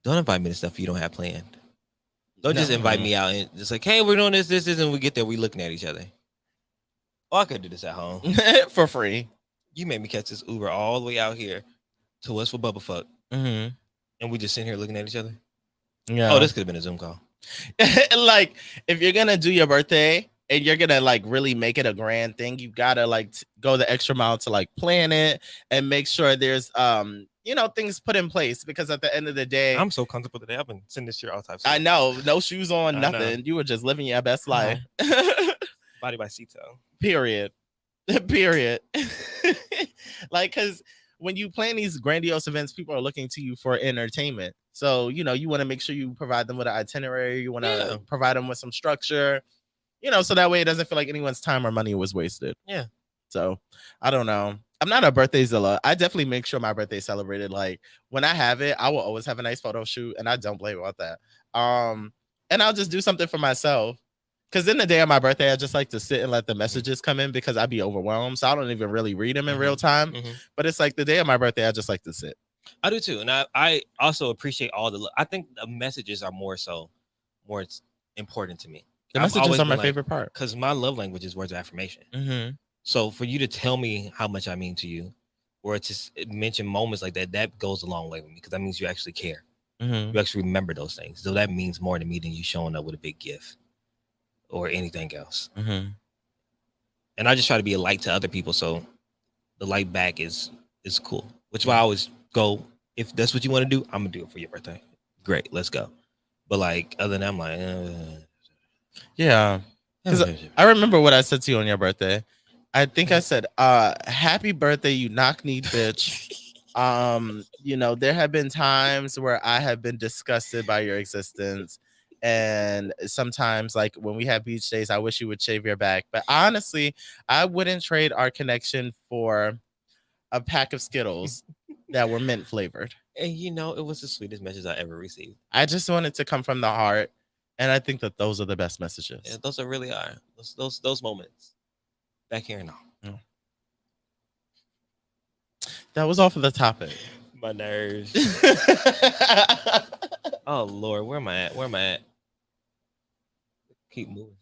Don't invite me to stuff you don't have planned. Don't just No. invite me out and just like, hey, we're doing this, and we get there, we looking at each other. Oh, I could do this at home for free. You made me catch this Uber all the way out here to West for Bubba Fuck, Mm-hmm. and we just sitting here looking at each other. Yeah. Oh, this could have been a Zoom call. Like if you're gonna do your birthday and you're gonna like really make it a grand thing, you gotta like go the extra mile to like plan it and make sure there's things put in place, because at the end of the day, I'm so comfortable today. I've been sitting this year all types. I know, no shoes on, I know. nothing. You were just living your best life. Body by Cito. Period. Like, because when you plan these grandiose events, people are looking to you for entertainment. So, you want to make sure you provide them with an itinerary. You want to provide them with some structure, so that way it doesn't feel like anyone's time or money was wasted. Yeah. So I don't know. I'm not a birthday zilla. I definitely make sure my birthday is celebrated. Like when I have it, I will always have a nice photo shoot, and I don't blame about that. And I'll just do something for myself. Because in the day of my birthday, I just like to sit and let the messages come in, because I'd be overwhelmed. So I don't even really read them in real time. But it's like the day of my birthday, I just like to sit. I do too. And I also appreciate I think the messages are more important to me. The I've messages always are my been favorite part. Because my love language is words of affirmation. Mm-hmm. So for you to tell me how much I mean to you, or to mention moments like that goes a long way with me, because that means you actually care. Mm-hmm. You actually remember those things. So that means more to me than you showing up with a big gift or anything else. Mm-hmm. and I just try to be a light to other people. So the light back is cool. Which is why I always go, if that's what you want to do, I'm gonna do it for your birthday. Great, let's go. But like other than that, I'm like, Yeah. Because I remember what I said to you on your birthday. I think I said, happy birthday, you knock-kneed bitch. You know, there have been times where I have been disgusted by your existence. And sometimes, like when we have beach days, I wish you would shave your back. But honestly, I wouldn't trade our connection for a pack of Skittles that were mint flavored. and you know, it was the sweetest message I ever received. I just want it to come from the heart. And I think that those are the best messages. Yeah, those are really are those moments back here and all. That was all for the topic. My nerves. Oh Lord, where am I at? Keep moving.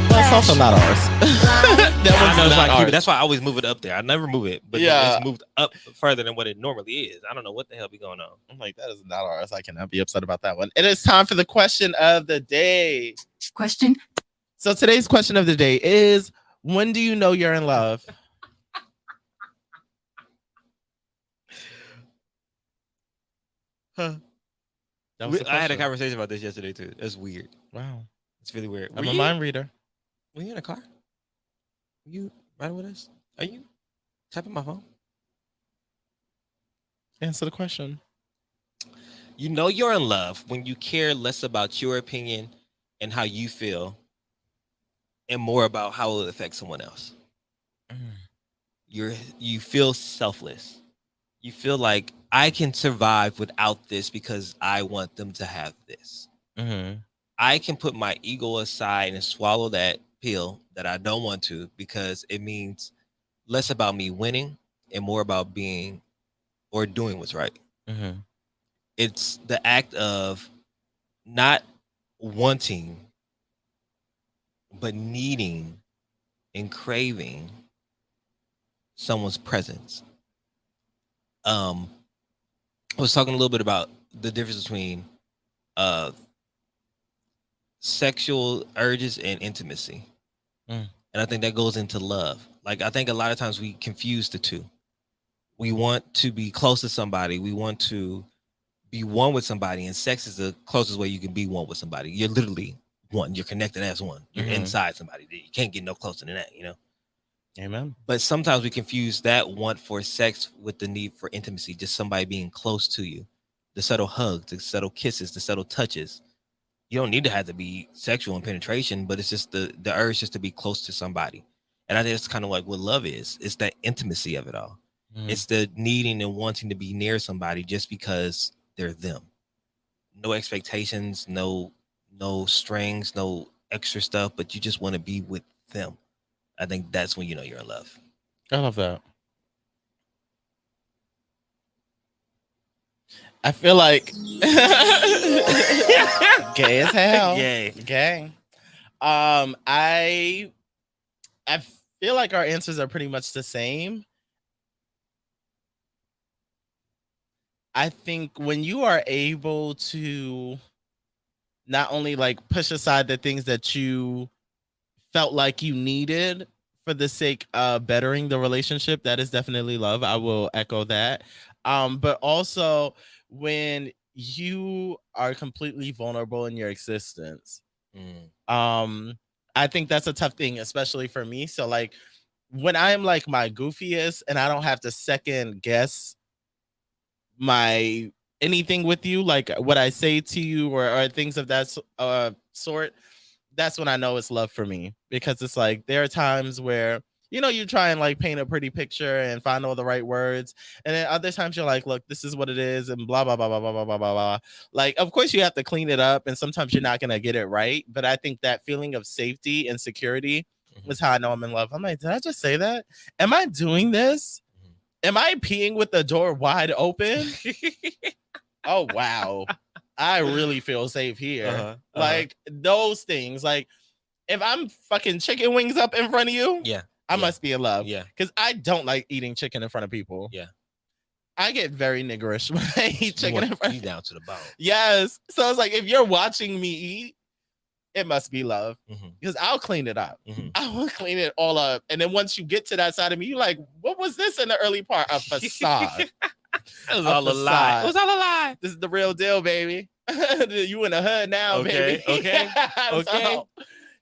That's also not ours. That I know was it's not like, ours. that's why I always move it up there. I never move it, but Yeah. it's moved up further than what it normally is. I don't know what the hell be going on. I'm like, that is not ours. I cannot be upset about that one. It is time for the question of the day. Question. So today's question of the day is, when do you know you're in love? Huh. That was the I had a question. conversation about this yesterday too. That's weird. Wow. It's really weird. I'm a mind reader. Were you in a car? Were you riding with us? Are you tapping my phone? Answer the question. You know you're in love when you care less about your opinion and how you feel and more about how it affects someone else. You feel selfless. You feel like I can survive without this because I want them to have this. Mm-hmm. I can put my ego aside and swallow that pill that I don't want to because it means less about me winning and more about being or doing what's right. Mm-hmm. It's the act of not wanting, but needing and craving someone's presence. I was talking a little bit about the difference between sexual urges and intimacy. Mm. And I think that goes into love. Like, I think a lot of times we confuse the two. We want to be close to somebody. We want to be one with somebody. And sex is the closest way you can be one with somebody. You're literally one. You're connected as one. You're inside somebody. You can't get no closer than that, you know? Amen. But sometimes we confuse that want for sex with the need for intimacy, just somebody being close to you. The subtle hugs, the subtle kisses, the subtle touches. You don't need to have to be sexual and penetration, but it's just the urge just to be close to somebody. And I think it's kind of like what love is. It's that intimacy of it all. It's the needing and wanting to be near somebody just because they're them. No expectations, no strings, no extra stuff, but you just want to be with them. I think that's when you know you're in love. I love that. I feel like gay as hell. Gay. I feel like our answers are pretty much the same. I think when you are able to not only like push aside the things that you felt like you needed for the sake of bettering the relationship, that is definitely love. I will echo that. But also when you are completely vulnerable in your existence, I think that's a tough thing, especially for me. So like when I'm like my goofiest and I don't have to second guess my anything with you, like what I say to you or things of that sort, that's when I know it's love for me. Because it's like there are times where, you know, you try and like paint a pretty picture and find all the right words, and then other times you're like, look, this is what it is, and blah blah blah blah blah blah blah blah. Like, of course you have to clean it up, and sometimes you're not gonna get it right, but I think that feeling of safety and security is how I know I'm in love. I'm like, did I just say that? Am I doing this? Am I peeing with the door wide open? Oh wow, I really feel safe here. Like those things. Like if I'm fucking chicken wings up in front of you, I must be in love. Yeah, because I don't like eating chicken in front of people. Yeah, I get very niggerish when I eat chicken in front. You down to the bone. Yes, so it's like if you're watching me eat, it must be love. Mm-hmm. Because I'll clean it up. Mm-hmm. I will clean it all up. And then once you get to that side of me, you're like, what was this in the early part? A facade. It was all a lie. It was all a lie. This is the real deal, baby. You in the hood now, Okay, baby. okay, okay. So,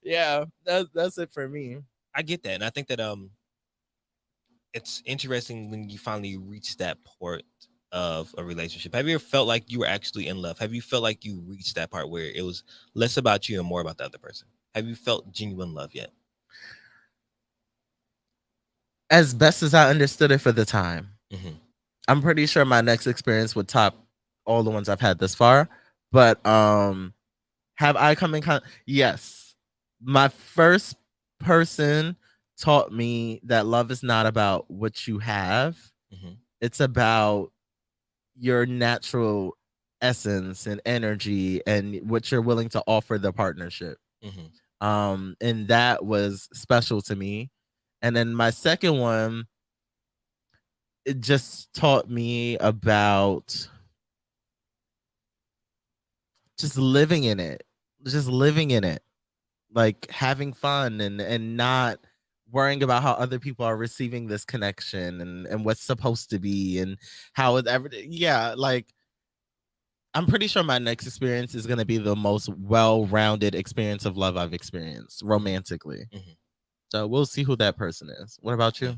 yeah, that's it for me. I get that, and I think that it's interesting when you finally reach that part of a relationship. Have you ever felt like you were actually in love? Have you felt like you reached that part where it was less about you and more about the other person? Have you felt genuine love yet? As best as I understood it for the time. Mm-hmm. I'm pretty sure my next experience would top all the ones I've had this far. But have I come in contact? Yes. My first person taught me that love is not about what you have. Mm-hmm. It's about your natural essence and energy and what you're willing to offer the partnership. Mm-hmm. And that was special to me. And then my second one, it just taught me about just living in it, like having fun and not worrying about how other people are receiving this connection and what's supposed to be and how it ever. Yeah, like I'm pretty sure my next experience is going to be the most well-rounded experience of love I've experienced romantically. Mm-hmm. So we'll see who that person is. What about you?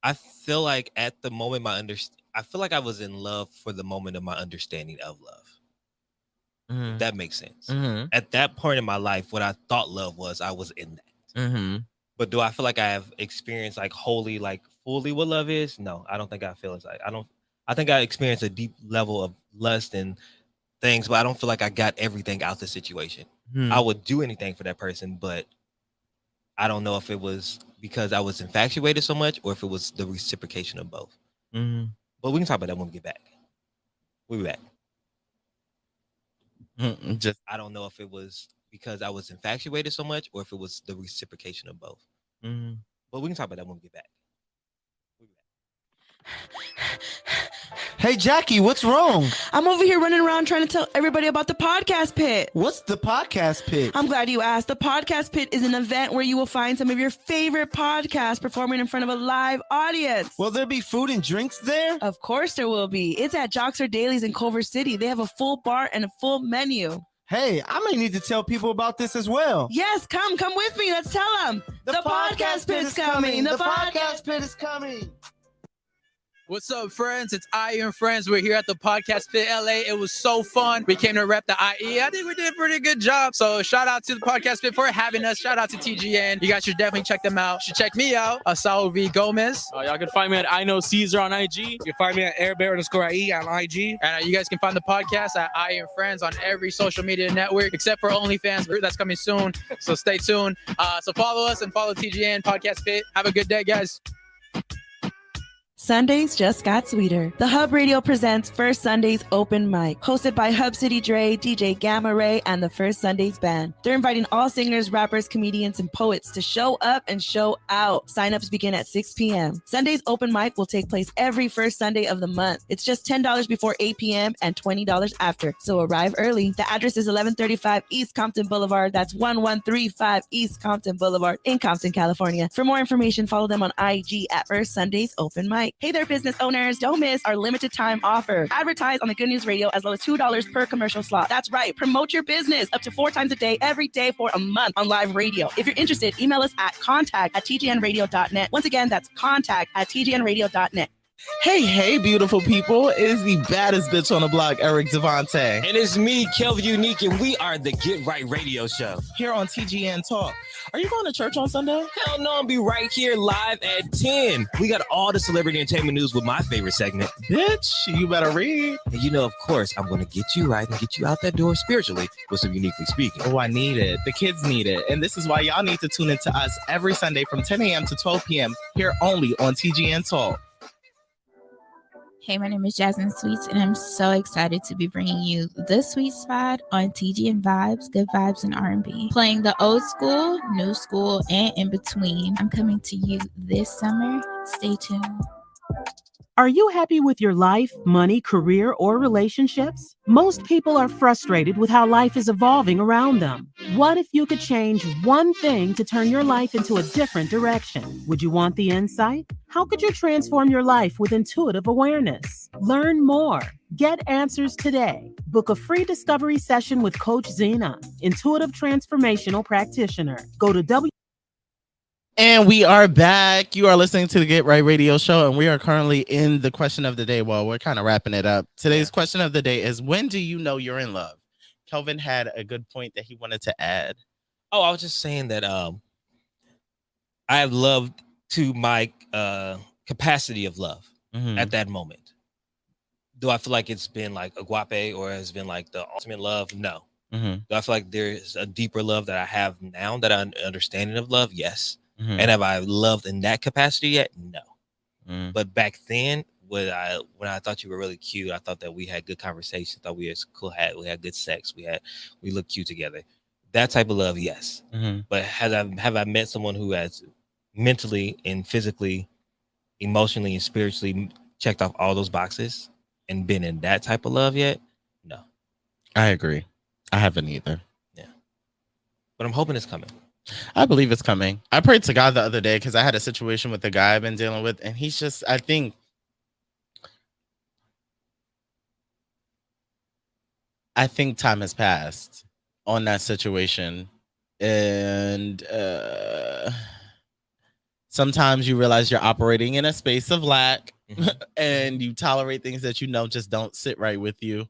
I feel like at the moment I feel like I was in love for the moment of my understanding of love. Mm-hmm. If that makes sense. Mm-hmm. At that point in my life, what I thought love was, I was in that. Mm-hmm. But do I feel like I have experienced like fully what love is? No, I don't think I feel it's like I think I experienced a deep level of lust and things, but I don't feel like I got everything out the situation. Hmm. I would do anything for that person, but I don't know if it was because I was infatuated so much or if it was the reciprocation of both. Mm-hmm. But we can talk about that when we get back. We'll be back. Just I don't know if it was because I was infatuated so much or if it was the reciprocation of both. Mm-hmm. But we can talk about that when we get back. Hey, Jackie, what's wrong? I'm over here running around trying to tell everybody about the Podcast Pit. What's the Podcast Pit? I'm glad you asked. The Podcast Pit is an event where you will find some of your favorite podcasts performing in front of a live audience. Will there be food and drinks there? Of course there will be. It's at Joxer Dailies in Culver City. They have a full bar and a full menu. Hey, I may need to tell people about this as well. Yes, come with me. Let's tell them. The Podcast Pit is coming. The Podcast Pit is coming. What's up, friends? It's IE and Friends. We're here at the Podcast Pit LA. It was so fun. We came to rep the IE. I think we did a pretty good job. So shout out to the Podcast Pit for having us. Shout out to TGN. You guys should definitely check them out. You should check me out, Saul V. Gomez. Y'all can find me at I Know Caesar on IG. You can find me at airbear_IE on IG. And you guys can find the podcast at IE and Friends on every social media network except for OnlyFans. That's coming soon. So stay tuned. So follow us and follow TGN Podcast Pit. Have a good day, guys. Sundays just got sweeter. The Hub Radio presents First Sundays Open Mic, hosted by Hub City Dre, DJ Gamma Ray, and the First Sundays Band. They're inviting all singers, rappers, comedians, and poets to show up and show out. Sign-ups begin at 6 p.m. Sundays Open Mic will take place every first Sunday of the month. It's just $10 before 8 p.m. and $20 after, so arrive early. The address is 1135 East Compton Boulevard. That's 1135 East Compton Boulevard in Compton, California. For more information, follow them on IG at First Sundays Open Mic. Hey there, business owners. Don't miss our limited time offer. Advertise on the Good News Radio as low as $2 per commercial slot. That's right. Promote your business up to 4 times a day, every day for a month on live radio. If you're interested, email us at contact@tgnradio.net. Once again, that's contact@tgnradio.net. Hey, beautiful people. It is the baddest bitch on the block, Eric Devontae. And it's me, Kelvin Unique, and we are the Get Right Radio Show. Here on TGN Talk. Are you going to church on Sunday? Hell no, I'll be right here live at 10. We got all the celebrity entertainment news with my favorite segment. Bitch, you better read. And you know, of course, I'm going to get you right and get you out that door spiritually with some Uniquely Speaking. Oh, I need it. The kids need it. And this is why y'all need to tune into us every Sunday from 10 a.m. to 12 p.m. here only on TGN Talk. Hey, my name is Jasmine Sweets, and I'm so excited to be bringing you the Sweet Spot on TGN Vibes, Good Vibes, and R&B. Playing the old school, new school, and in between. I'm coming to you this summer. Stay tuned. Are you happy with your life, money, career, or relationships? Most people are frustrated with how life is evolving around them. What if you could change one thing to turn your life into a different direction? Would you want the insight? How could you transform your life with intuitive awareness? Learn more. Get answers today. Book a free discovery session with Coach Zena, intuitive transformational practitioner. Go to And we are back. You are listening to the Get Right Radio Show, and we are currently in the question of the day. Well, we're kind of wrapping it up. Today's question of the day is, when do you know you're in love? Kelvin had a good point that he wanted to add. Oh, I was just saying that I have loved to my capacity of love at that moment. Do I feel like it's been like agape or has been like the ultimate love? No. Do I feel like there's a deeper love that I have now, that I understanding of love? Yes. And have I loved in that capacity yet? No. But back then, when I thought you were really cute, I thought that we had good conversation, thought we was cool, we had good sex, we looked cute together. That type of love, yes. But have I met someone who has mentally and physically, emotionally and spiritually checked off all those boxes and been in that type of love yet? No. I agree. I haven't either. Yeah. But I'm hoping it's coming. I believe it's coming. I prayed to God the other day because I had a situation with the guy I've been dealing with, and he's just, I think time has passed on that situation. And sometimes you realize you're operating in a space of lack and you tolerate things that you know just don't sit right with you.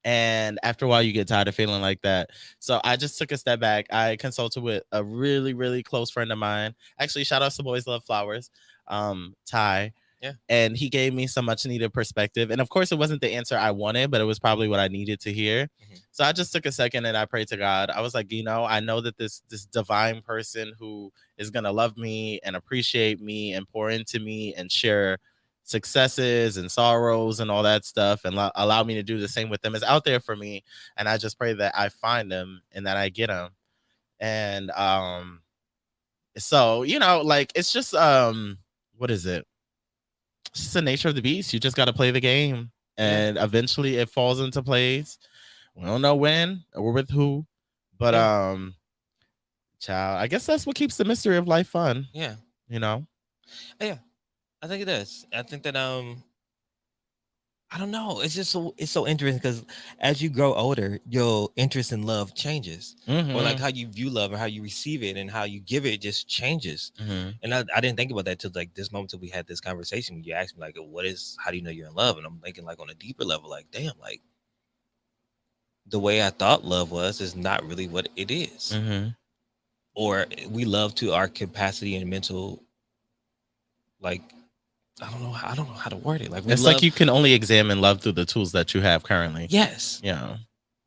And after a while, you get tired of feeling like that. So I just took a step back. I consulted with a really, really close friend of mine. Actually, shout out to Boys Love Flowers, Ty. Yeah. And he gave me some much needed perspective. And of course, it wasn't the answer I wanted, but it was probably what I needed to hear. So I just took a second and I prayed to God. I was like, I know that this divine person who is going to love me and appreciate me and pour into me and share successes and sorrows and all that stuff and allow me to do the same with them is out there for me. And I just pray that I find them and that I get them. And so, it's just what is it? It's just the nature of the beast. You just got to play the game, and eventually it falls into place. We don't know when or with who, but child, I guess that's what keeps the mystery of life fun. Yeah. Yeah. I think it does. I think that I don't know. It's just so interesting because as you grow older, your interest in love changes, or like how you view love or how you receive it and how you give it just changes. And I didn't think about that till like this moment till we had this conversation. You asked me like, how do you know you're in love? And I'm thinking like on a deeper level, like, damn, like the way I thought love was is not really what it is. Or we love to our capacity and mental, like, I don't know how to word it. Like it's like you can only examine love through the tools that you have currently. Yes. Yeah.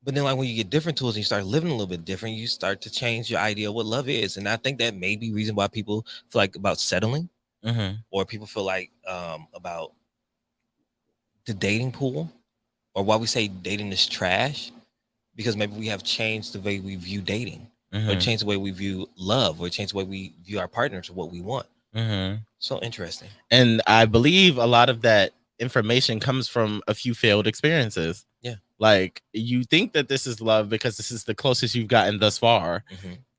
But then like when you get different tools and you start living a little bit different, you start to change your idea of what love is. And I think that may be reason why people feel like about settling, or people feel like about the dating pool, or why we say dating is trash, because maybe we have changed the way we view dating, or changed the way we view love, or changed the way we view our partners or what we want. So interesting. And I believe a lot of that information comes from a few failed experiences. Yeah. Like you think that this is love because this is the closest you've gotten thus far.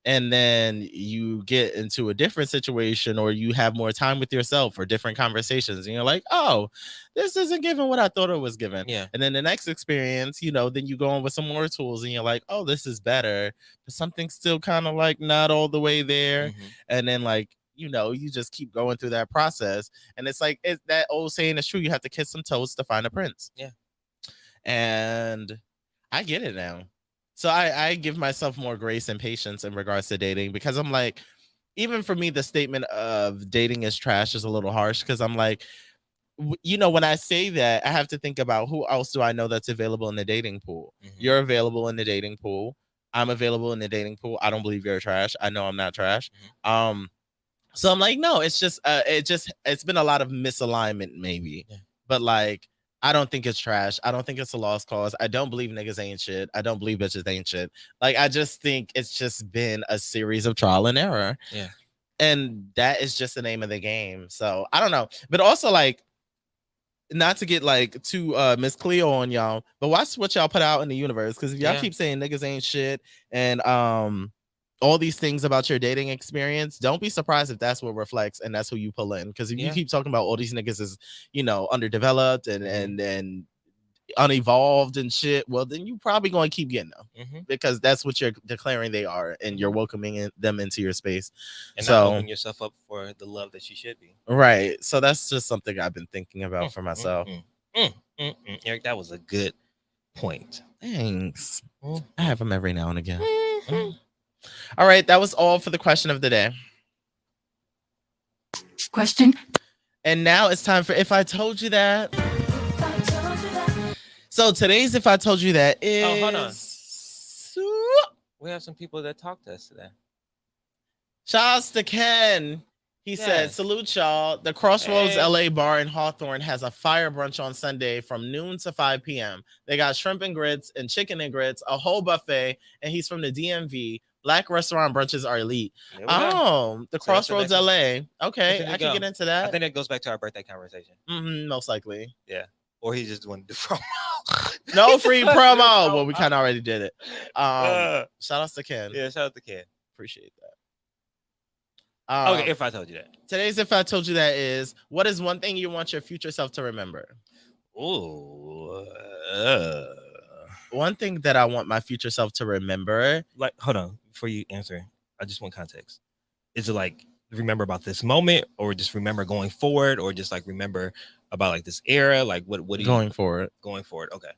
And then you get into a different situation, or you have more time with yourself or different conversations. And you're like, oh, this isn't given what I thought it was given. Yeah. And then the next experience, then you go on with some more tools and you're like, oh, this is better. But something's still kind of like not all the way there. And then like, you just keep going through that process. And it's like that old saying is true. You have to kiss some toes to find a prince. Yeah. And I get it now. So I give myself more grace and patience in regards to dating, because I'm like, even for me, the statement of dating is trash is a little harsh, because I'm like, when I say that, I have to think about who else do I know that's available in the dating pool. You're available in the dating pool. I'm available in the dating pool. I don't believe you're trash. I know I'm not trash. So I'm like, no, it's just it's been a lot of misalignment maybe. But like, I don't think it's trash. I don't think it's a lost cause. I don't believe niggas ain't shit. I don't believe bitches ain't shit. Like, I just think it's just been a series of trial and error. Yeah. And that is just the name of the game. So I don't know. But also, like, not to get like too Miss Cleo on y'all, but watch what y'all put out in the universe. Because if y'all Yeah. keep saying niggas ain't shit and all these things about your dating experience, don't be surprised if that's what reflects and that's who you pull in. Because if you Yeah. keep talking about all these niggas is, underdeveloped and unevolved and shit, well, then you probably going to keep getting them because that's what you're declaring they are, and you're welcoming them into your space. And so not open yourself up for the love that you should be. right. So that's just something I've been thinking about for myself. Eric, that was a good point. Thanks. I have them every now and again. All right, that was all for the question of the day. Question. And now it's time for If I Told You That. So today's If I Told You That is... Oh, hold on. We have some people that talked to us today. Shouts to Ken. He said, salute y'all. The Crossroads LA bar in Hawthorne has a fire brunch on Sunday from noon to 5 p.m. They got shrimp and grits and chicken and grits, a whole buffet, and he's from the DMV. Black restaurant brunches are elite. Oh, the Crossroads LA. Okay, I can get into that. I think that goes back to our birthday conversation. Most likely. Yeah. Or he just wanted to promo. No free promo. Well, we kind of already did it. Shout out to Ken. Yeah, shout out to Ken. Appreciate that. Okay, If I Told You That. Today's If I Told You That is, what is one thing you want your future self to remember? Ooh. One thing that I want my future self to remember. Like, hold on. Before you answer, I just want context. Is it like remember about this moment, or just remember going forward, or just like remember about like this era? Like what do you Going forward. Going forward. Okay.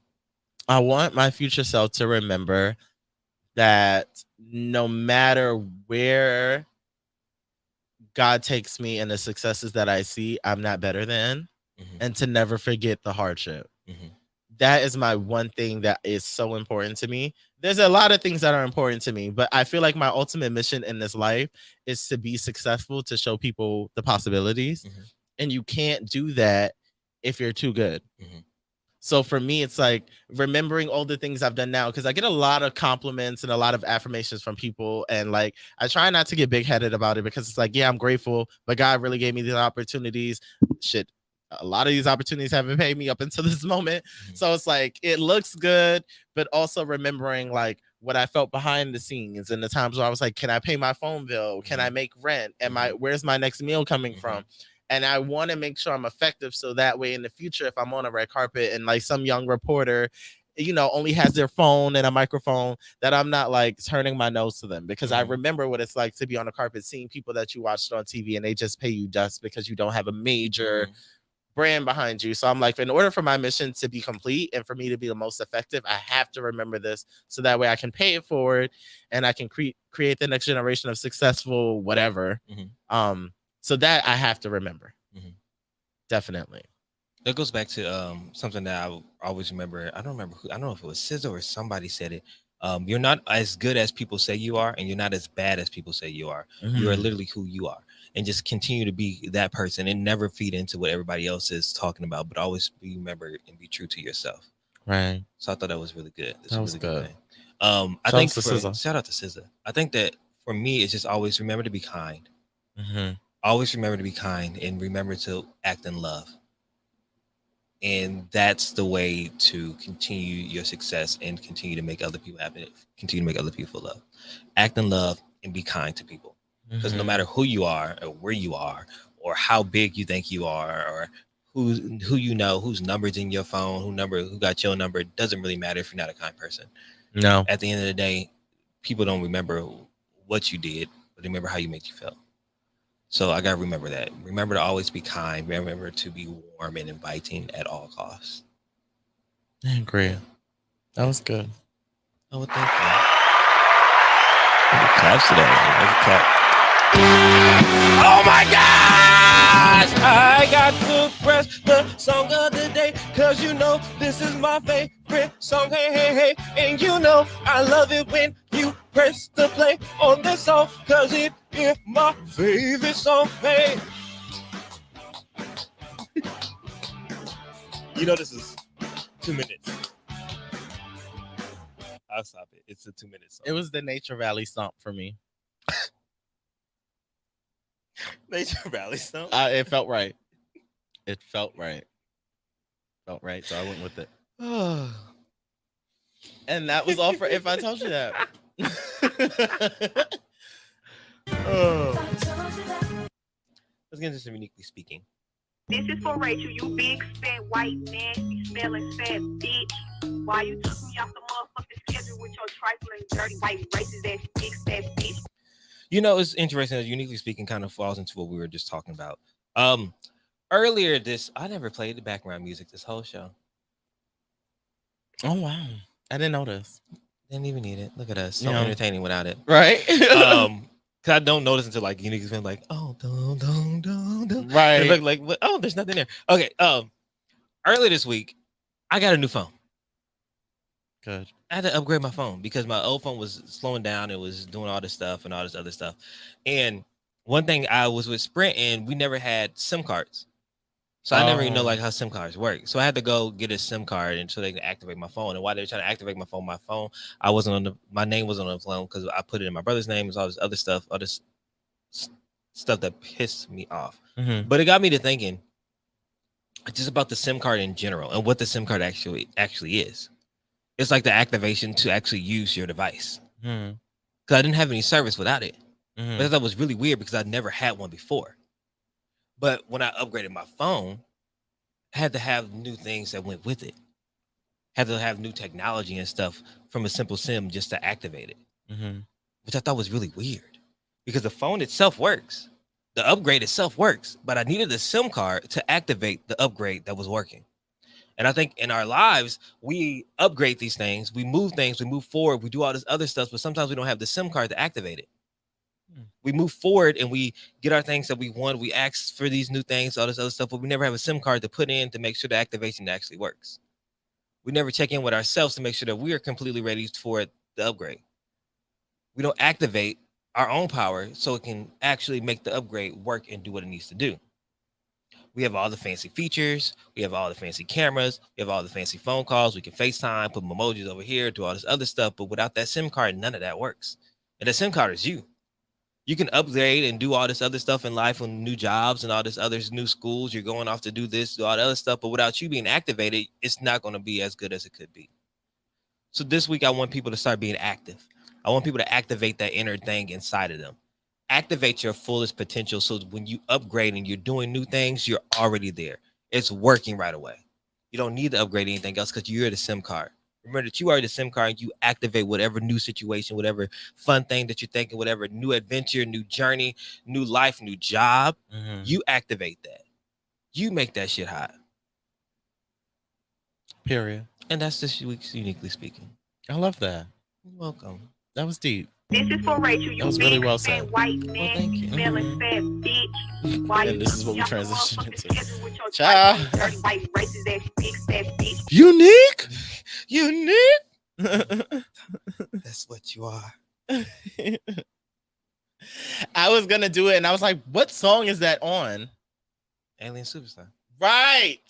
I want my future self to remember that no matter where God takes me and the successes that I see, I'm not better than, and to never forget the hardship. That is my one thing that is so important to me. There's a lot of things that are important to me, but I feel like my ultimate mission in this life is to be successful, to show people the possibilities. And you can't do that if you're too good. So for me, it's like remembering all the things I've done now, because I get a lot of compliments and a lot of affirmations from people. And like, I try not to get big headed about it, because it's like, yeah, I'm grateful, but God really gave me these opportunities. Shit. A lot of these opportunities haven't paid me up until this moment. So it's like, it looks good, but also remembering like what I felt behind the scenes and the times where I was like, can I pay my phone bill? Can I make rent? Where's my next meal coming from? And I want to make sure I'm effective, so that way in the future, if I'm on a red carpet and like some young reporter, only has their phone and a microphone, that I'm not like turning my nose to them, because I remember what it's like to be on the carpet, seeing people that you watched on TV and they just pay you dust because you don't have a major brand behind you. So I'm like, in order for my mission to be complete and for me to be the most effective, I have to remember this, so that way I can pay it forward and I can create the next generation of successful whatever. So that I have to remember. Definitely. That goes back to something that I always remember. I don't know if it was SZA or somebody said it. You're not as good as people say you are, and you're not as bad as people say you are. You are literally who you are. And just continue to be that person and never feed into what everybody else is talking about, but always remember and be true to yourself. Right. So I thought that was really good. That was good. I think shout out to SZA. I think that for me, it's just always remember to be kind. Always remember to be kind, and remember to act in love. And that's the way to continue your success and continue to make other people happy. Continue to make other people love. Act in love and be kind to people. Because no matter who you are or where you are or how big you think you are or who you know, whose number's in your phone, who got your number, it doesn't really matter if you're not a kind person. No. At the end of the day, people don't remember what you did, but they remember how you made you feel. So I got to remember that. Remember to always be kind. Remember to be warm and inviting at all costs. I agree. That was good. Oh, well, thank you. Claps today. Oh my gosh! I got to press the song of the day, cause this is my favorite song. Hey, hey, hey. And I love it when you press the play on this song, cause it is my favorite song. Hey. This is 2 minutes. I'll stop it. It's a 2 minute song. It was the Nature Valley stomp for me. Nature Valley stomp? It felt right. It felt right. felt right, so I went with it. Oh. And that was all for If I Told You That. Let's get into some Uniquely Speaking. This is for Rachel, you big, fat, white, nasty, smelling, fat bitch. Why you took me off the motherfucking schedule with your trifling, dirty, white, racist ass, big, fat bitch? You know, it's interesting that Uniquely Speaking kind of falls into what we were just talking about. Earlier I never played the background music this whole show. Oh, wow. I didn't notice. Didn't even need it. Look at us. So Yeah. entertaining without it. Right? Cause I don't notice until like Uniquely's been like, oh, dun, dun, dun, dun. Right. And look like, oh, there's nothing there. Okay. Earlier this week, I got a new phone. Good. I had to upgrade my phone because my old phone was slowing down. It was doing all this stuff and all this other stuff. And one thing, I was with Sprint and we never had SIM cards. So I never even know like how SIM cards work. So I had to go get a SIM card and so they can activate my phone. And while they were trying to activate my phone, I wasn't on my name wasn't on the phone because I put it in my brother's name and all this other stuff, all this stuff that pissed me off. Mhm. But it got me to thinking just about the SIM card in general and what the SIM card actually is. It's like the activation to actually use your device. Mhm. Because I didn't have any service without it. Mhm. But that was really weird because I'd never had one before. But when I upgraded my phone, I had to have new things that went with it. Had to have new technology and stuff from a simple SIM just to activate it, Mhm. which I thought was really weird because the phone itself works. The upgrade itself works, but I needed a SIM card to activate the upgrade that was working. And I think in our lives, we upgrade these things, we move forward, we do all this other stuff, but sometimes we don't have the SIM card to activate it. We move forward and we get our things that we want. We ask for these new things, all this other stuff, but we never have a SIM card to put in to make sure the activation actually works. We never check in with ourselves to make sure that we are completely ready for the upgrade. We don't activate our own power so it can actually make the upgrade work and do what it needs to do. We have all the fancy features. We have all the fancy cameras. We have all the fancy phone calls. We can FaceTime, put emojis over here, do all this other stuff. But without that SIM card, none of that works. And the SIM card is you. You can upgrade and do all this other stuff in life on new jobs and all this other new schools. You're going off to do this, do all the other stuff. But without you being activated, it's not going to be as good as it could be. So this week, I want people to start being active. I want people to activate that inner thing inside of them. Activate your fullest potential so when you upgrade and you're doing new things, you're already there. It's working right away. You don't need to upgrade anything else because you're the SIM card. Remember that you are the SIM card and you activate whatever new situation, whatever fun thing that you're thinking, whatever new adventure, new journey, new life, new job. You activate that. You make that shit hot. Period. And that's this week's Uniquely Speaking. I love that. You're welcome. That was deep. This is for Rachel, you That was really big, well fat, said. white, nasty, smelling, fat bitch. Why And you this is took what me we off the transitioned motherfucking into. schedule with your Child. trifling, dirty, white, racist ass, big, fat bitch? Unique. That's what you are. I was gonna do it, and I was like, "What song is that on?" Alien Superstar. Right.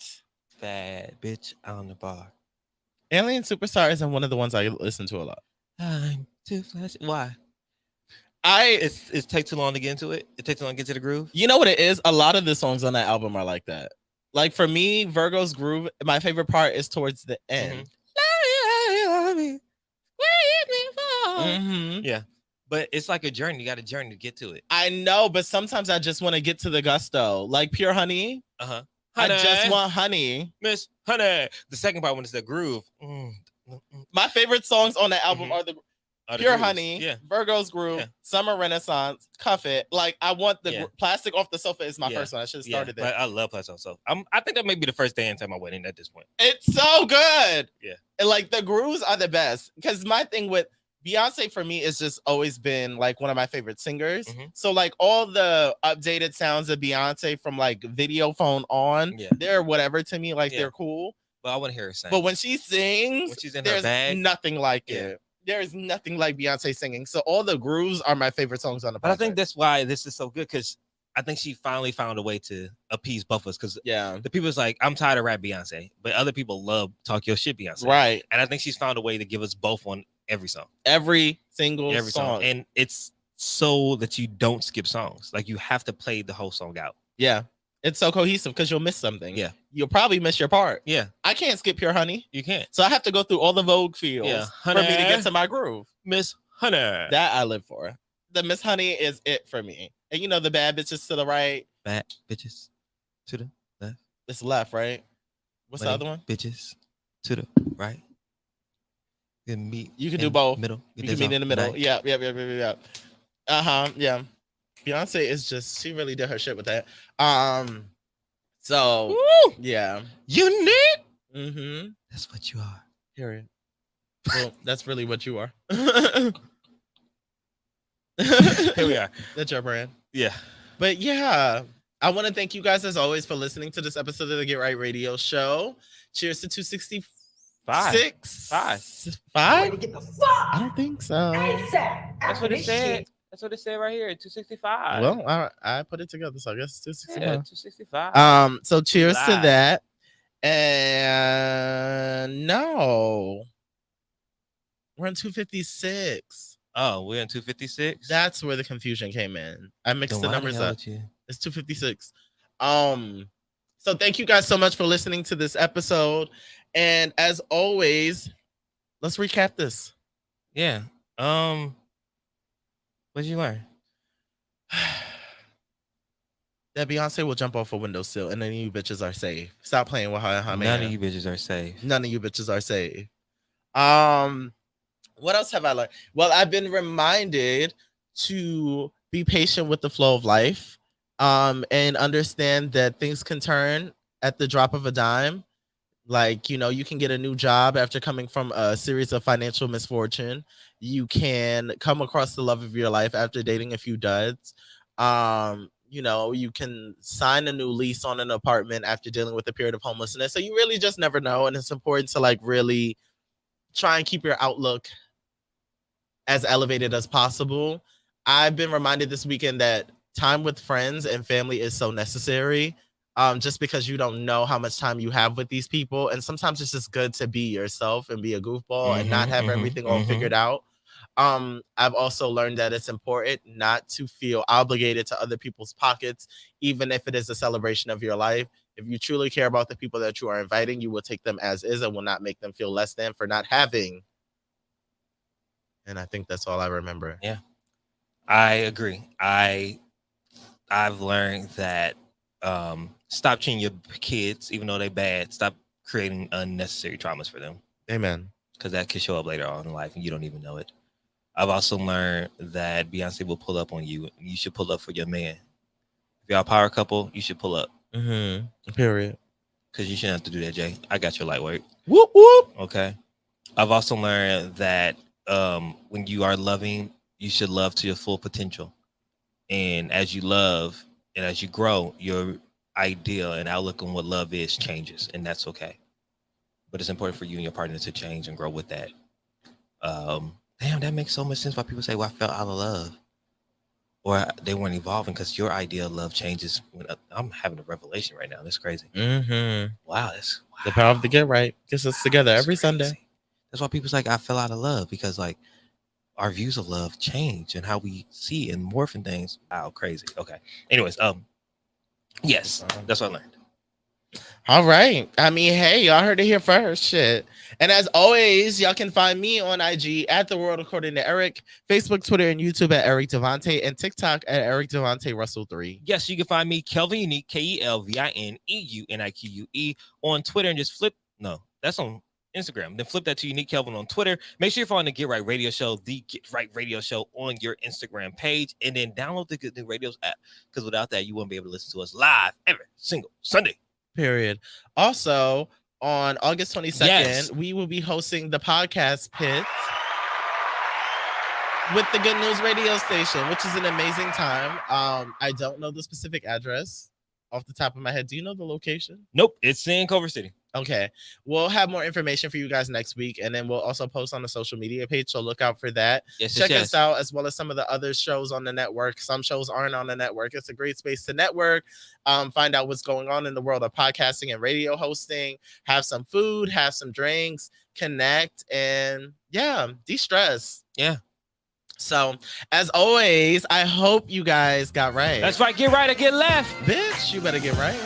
Bad bitch on the bar. Alien Superstar isn't one of the ones I listen to a lot. I'm too flashy. Why? It takes too long to get into it. It takes too long to get to the groove. You know what it is? A lot of the songs on that album are like that. Like for me, Virgo's Groove, my favorite part is towards the end. Mhm. Yeah. But it's like a journey. You got a journey to get to it. I know, but sometimes I just want to get to the gusto. Like Pure Honey. Uh-huh. I just want honey. Miss Honey. The second part when it's the groove. My favorite songs on the album are the Are the Pure grooves. Honey, Yeah. Virgo's Groove, Yeah. Summer Renaissance, Cuff It. Like I want the Yeah. Plastic Off the Sofa is my Yeah. first one. I should have Yeah, started but there. I love Plastic Off the Sofa. I think that may be the first dance at my wedding at this point. It's so good. Yeah. And like the grooves are the best. Because my thing with Beyonce for me is just always been like one of my favorite singers. Mm-hmm. So like all the updated sounds of Beyonce from like video phone on, Yeah. they're whatever to me. Like Yeah. they're cool. But I want to hear her sing. But when she sings, When she's in her there's bag. nothing like Yeah. it. There is nothing like Beyonce singing. So all the grooves are my favorite songs on the But I project. think that's why this is so good because I think she finally found a way to appease both of us because the people's like, I'm tired of rap Beyonce, but other people love talk your shit Beyonce. Right. And I think she's found a way to give us both on every song. Every single Every song. And it's so that you don't skip songs. Like you have to play the whole song out. Yeah. It's so cohesive because you'll miss something. Yeah. You'll probably miss your part. Yeah. I can't skip Pure Honey. You can't. So I have to go through all the Vogue fields for me to get to my groove. Miss Honey. That I live for. The Miss Honey is it for me. And you know the bad bitches to the right. Bad bitches to the left. It's left, right? What's the Lame other one? Bitches to the right. You can meet. You can in do both. Middle. You can meet in the middle. Night. Yeah. Yeah. Beyonce is just, she really did her shit with that. So Woo! yeah. Unique. Mm-hmm. That's what you are. Period. Well, that's really what you are. Here we are. That's your brand. Yeah. But yeah, I want to thank you guys as always for listening to this episode of the Get Right Radio Show. Cheers to 265. Five? I don't think so. That's what it said. That's what it said right here. 265. Well, I put it together, so I guess it's 265. 265. So cheers to Live. that. And no, we're in 256. Oh, we're in 256. That's where the confusion came in. I mixed the numbers up. It's 256. So thank you guys so much for listening to this episode. And as always, let's recap this. Yeah. What did you learn? That Beyonce will jump off a windowsill and none of you bitches are safe. Stop playing with her. None of you bitches are safe. None of you bitches are safe. What else have I learned? Well, I've been reminded to be patient with the flow of life, and understand that things can turn at the drop of a dime. Like, you know, you can get a new job after coming from a series of financial misfortune. You can come across the love of your life after dating a few duds. You know, you can sign a new lease on an apartment after dealing with a period of homelessness. So you really just never know. And it's important to like really try and keep your outlook as elevated as possible. I've been reminded this weekend that time with friends and family is so necessary. Just because you don't know how much time you have with these people. And sometimes it's just good to be yourself and be a goofball and not have everything all figured out. I've also learned that it's important not to feel obligated to other people's pockets, even if it is a celebration of your life. If you truly care about the people that you are inviting, you will take them as is and will not make them feel less than for not having. And I think that's all I remember. Yeah, I agree. I've learned that stop treating your kids, even though they're bad. Stop creating unnecessary traumas for them. Amen. Because that could show up later on in life and you don't even know it. I've also learned that Beyonce will pull up on you. You should pull up for your man. If y'all a power couple, you should pull up. Period. Because you shouldn't have to do that, Jay. I got your light work. Whoop, whoop. Okay. I've also learned that when you are loving, you should love to your full potential. And as you love and as you grow, your idea and outlook on what love is changes, and that's okay. But it's important for you and your partner to change and grow with that. Damn, that makes so much sense why people say, well, I felt out of love. Or they weren't evolving because your idea of love changes. I'm having a revelation right now. That's crazy. Wow, that's the power of the Get Right gets us together every Sunday. That's why people's like, I fell out of love, because like our views of love change and how we see and morph and things. Wow, crazy. Okay. Anyways, yes, that's what I learned. All right. I mean, hey, y'all heard it here first. Shit. And as always, y'all can find me on IG at The World According to Eric, Facebook, Twitter, and YouTube at Eric Devante, and TikTok at Eric Devante Russell 3. Yes, you can find me, Kelvin Unique, KelvinEunique, on Twitter, and just flip. No, that's on Instagram. Then flip that to Unique Kelvin on Twitter. Make sure you're following the Get Right Radio Show, the Get Right Radio Show on your Instagram page, and then download the Good New Radios app, because without that, you won't be able to listen to us live every single Sunday. Period. Also, on August 22nd, Yes. we will be hosting the podcast pit with the Good News Radio Station, which is an amazing time. I don't know the specific address off the top of my head. Do you know the location? Nope, it's in Culver City. Okay, we'll have more information for you guys next week, and then we'll also post on the social media page, so look out for that. Check us out, as well as some of the other shows on the network. Some shows aren't on the network. It's a great space to network, find out what's going on in the world of podcasting and radio hosting, have some food, have some drinks, connect, and yeah, de-stress. Yeah. So, as always, I hope you guys got right. That's right. Get right or get left. Bitch, you better get right.